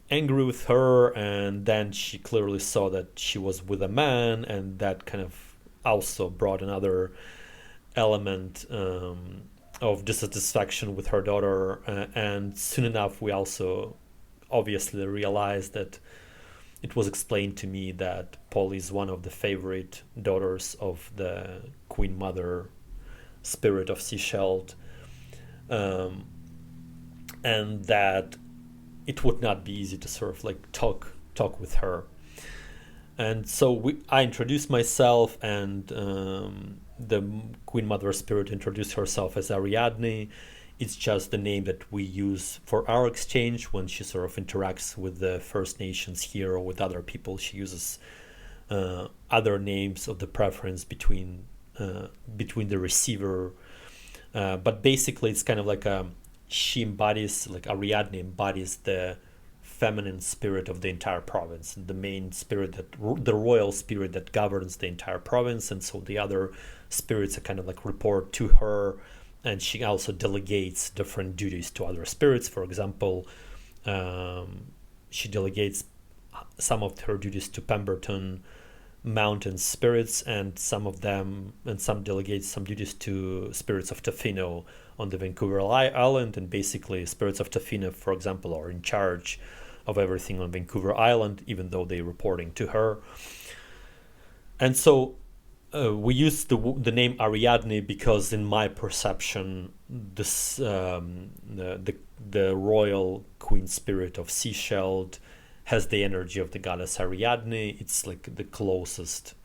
angry with her. And then she clearly saw that she was with a man, and that kind of also brought another element of dissatisfaction with her daughter. And soon enough, we also obviously realized that it was explained to me that Polly is one of the favorite daughters of the Queen Mother Spirit of Sechelt, and that it would not be easy to sort of like talk with her. And so I introduced myself, and the Queen Mother Spirit introduced herself as Ariadne. It's just the name that we use for our exchange when she sort of interacts with the First Nations here or with other people. She uses other names of the preference between the receiver. But basically, it's kind of like she embodies, like Ariadne embodies the feminine spirit of the entire province, the main spirit, the royal spirit that governs the entire province. And so the other spirits are kind of like report to her, and she also delegates different duties to other spirits. For example, she delegates some of her duties to Pemberton mountain spirits, and some delegates some duties to spirits of Tofino on the Vancouver Island, and basically spirits of Tofina, for example, are in charge of everything on Vancouver Island, even though they're reporting to her. And so we use the name Ariadne because, in my perception, this the royal Queen Spirit of Sechelt has the energy of the goddess Ariadne. It's like the closest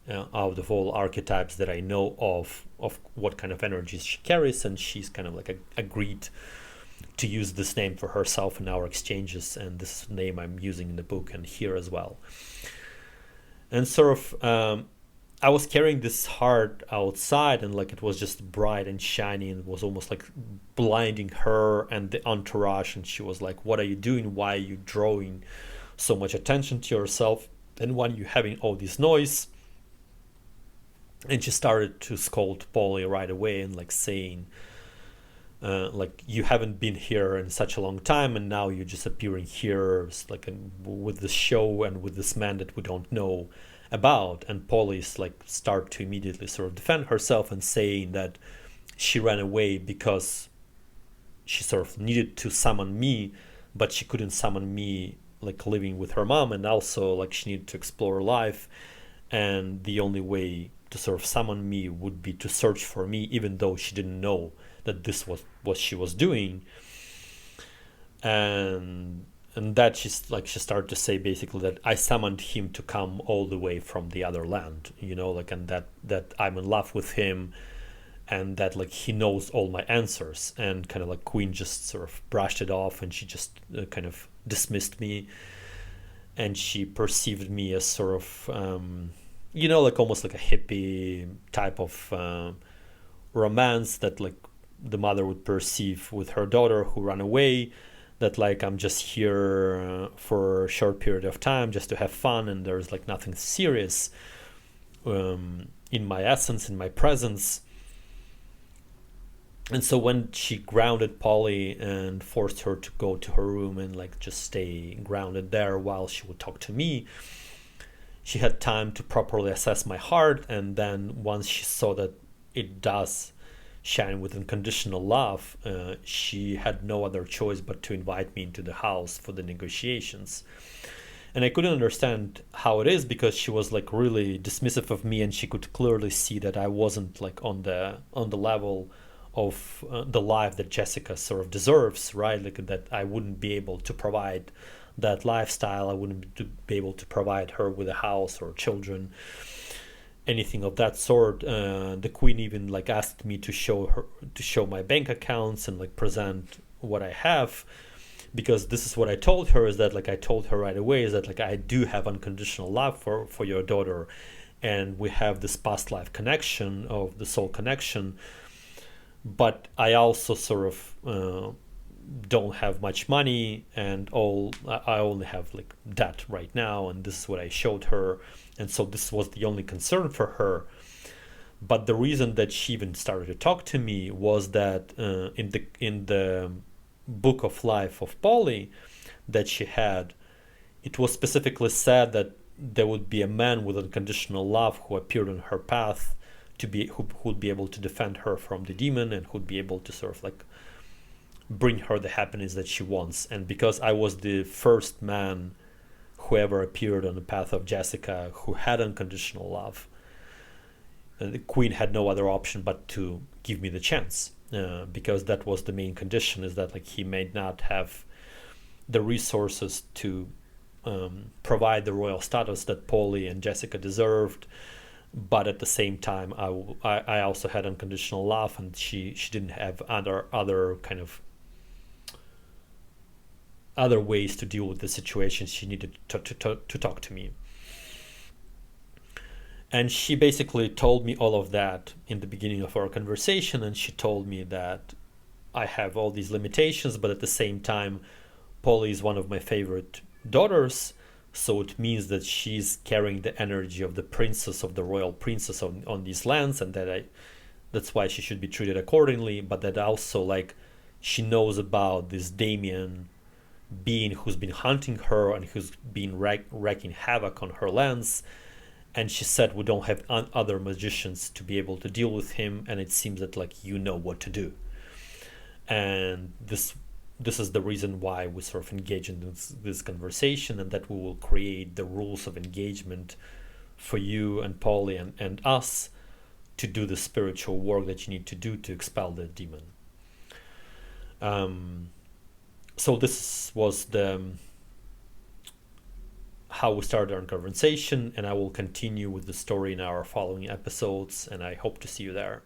out of all archetypes that I know of what kind of energies she carries, and she's kind of like agreed to use this name for herself in our exchanges, and this name I'm using in the book and here as well. And sort of I was carrying this heart outside, and like it was just bright and shiny, and it was almost like blinding her and the entourage. And she was like, "What are you doing? Why are you drawing so much attention to yourself? And why are you having all this noise?" And she started to scold Polly right away and like saying, like, "You haven't been here in such a long time, and now you're just appearing here like with this show and with this man that we don't know about." And Polly's like start to immediately sort of defend herself and saying that she ran away because she sort of needed to summon me, but she couldn't summon me like living with her mom, and also like she needed to explore life, and the only way to sort of summon me would be to search for me, even though she didn't know that this was what she was doing. And that she started to say basically that I summoned him to come all the way from the other land, like, and that I'm in love with him, and that like he knows all my answers. And kind of like Queen just sort of brushed it off, and she just kind of dismissed me, and she perceived me as sort of like almost like a hippie type of romance that like the mother would perceive with her daughter who ran away, that like I'm just here for a short period of time just to have fun, and there's like nothing serious in my essence, in my presence. And so when she grounded Polly and forced her to go to her room and like just stay grounded there while she would talk to me, she had time to properly assess my heart. And then once she saw that it does shine with unconditional love, she had no other choice but to invite me into the house for the negotiations. And I couldn't understand how it is, because she was like really dismissive of me, and she could clearly see that I wasn't like on the level of the life that Jessica sort of deserves, right? Like that I wouldn't be able to provide that lifestyle. I wouldn't be able to provide her with a house or children, anything of that sort. The Queen even like asked me to show my bank accounts and like present what I have, because this is what I told her, is that like I told her right away is that like I do have unconditional love for your daughter, and we have this past life connection of the soul connection, but I also sort of don't have much money, and I only have like debt right now. And this is what I showed her, and so this was the only concern for her. But the reason that she even started to talk to me was that in the book of life of Polly that she had, it was specifically said that there would be a man with unconditional love who appeared on her path who would be able to defend her from the demon, and who'd be able to sort of like bring her the happiness that she wants. And because I was the first man who ever appeared on the path of Jessica who had unconditional love, the Queen had no other option but to give me the chance, because that was the main condition, is that like he may not have the resources to provide the royal status that Polly and Jessica deserved, but at the same time I also had unconditional love, and she didn't have other kind of other ways to deal with the situation. She needed to talk to me. And she basically told me all of that in the beginning of our conversation, and she told me that I have all these limitations, but at the same time Polly is one of my favorite daughters, so it means that she's carrying the energy of the princess, of the royal princess on these lands, and that's why she should be treated accordingly. But that also like she knows about this Damien being who's been hunting her and who's been wreaking havoc on her lands, and she said we don't have other magicians to be able to deal with him, and it seems that like you know what to do. And this is the reason why we sort of engage in this conversation, and that we will create the rules of engagement for you and Polly and us to do the spiritual work that you need to do to expel the demon. So this was how we started our conversation, and I will continue with the story in our following episodes, and I hope to see you there.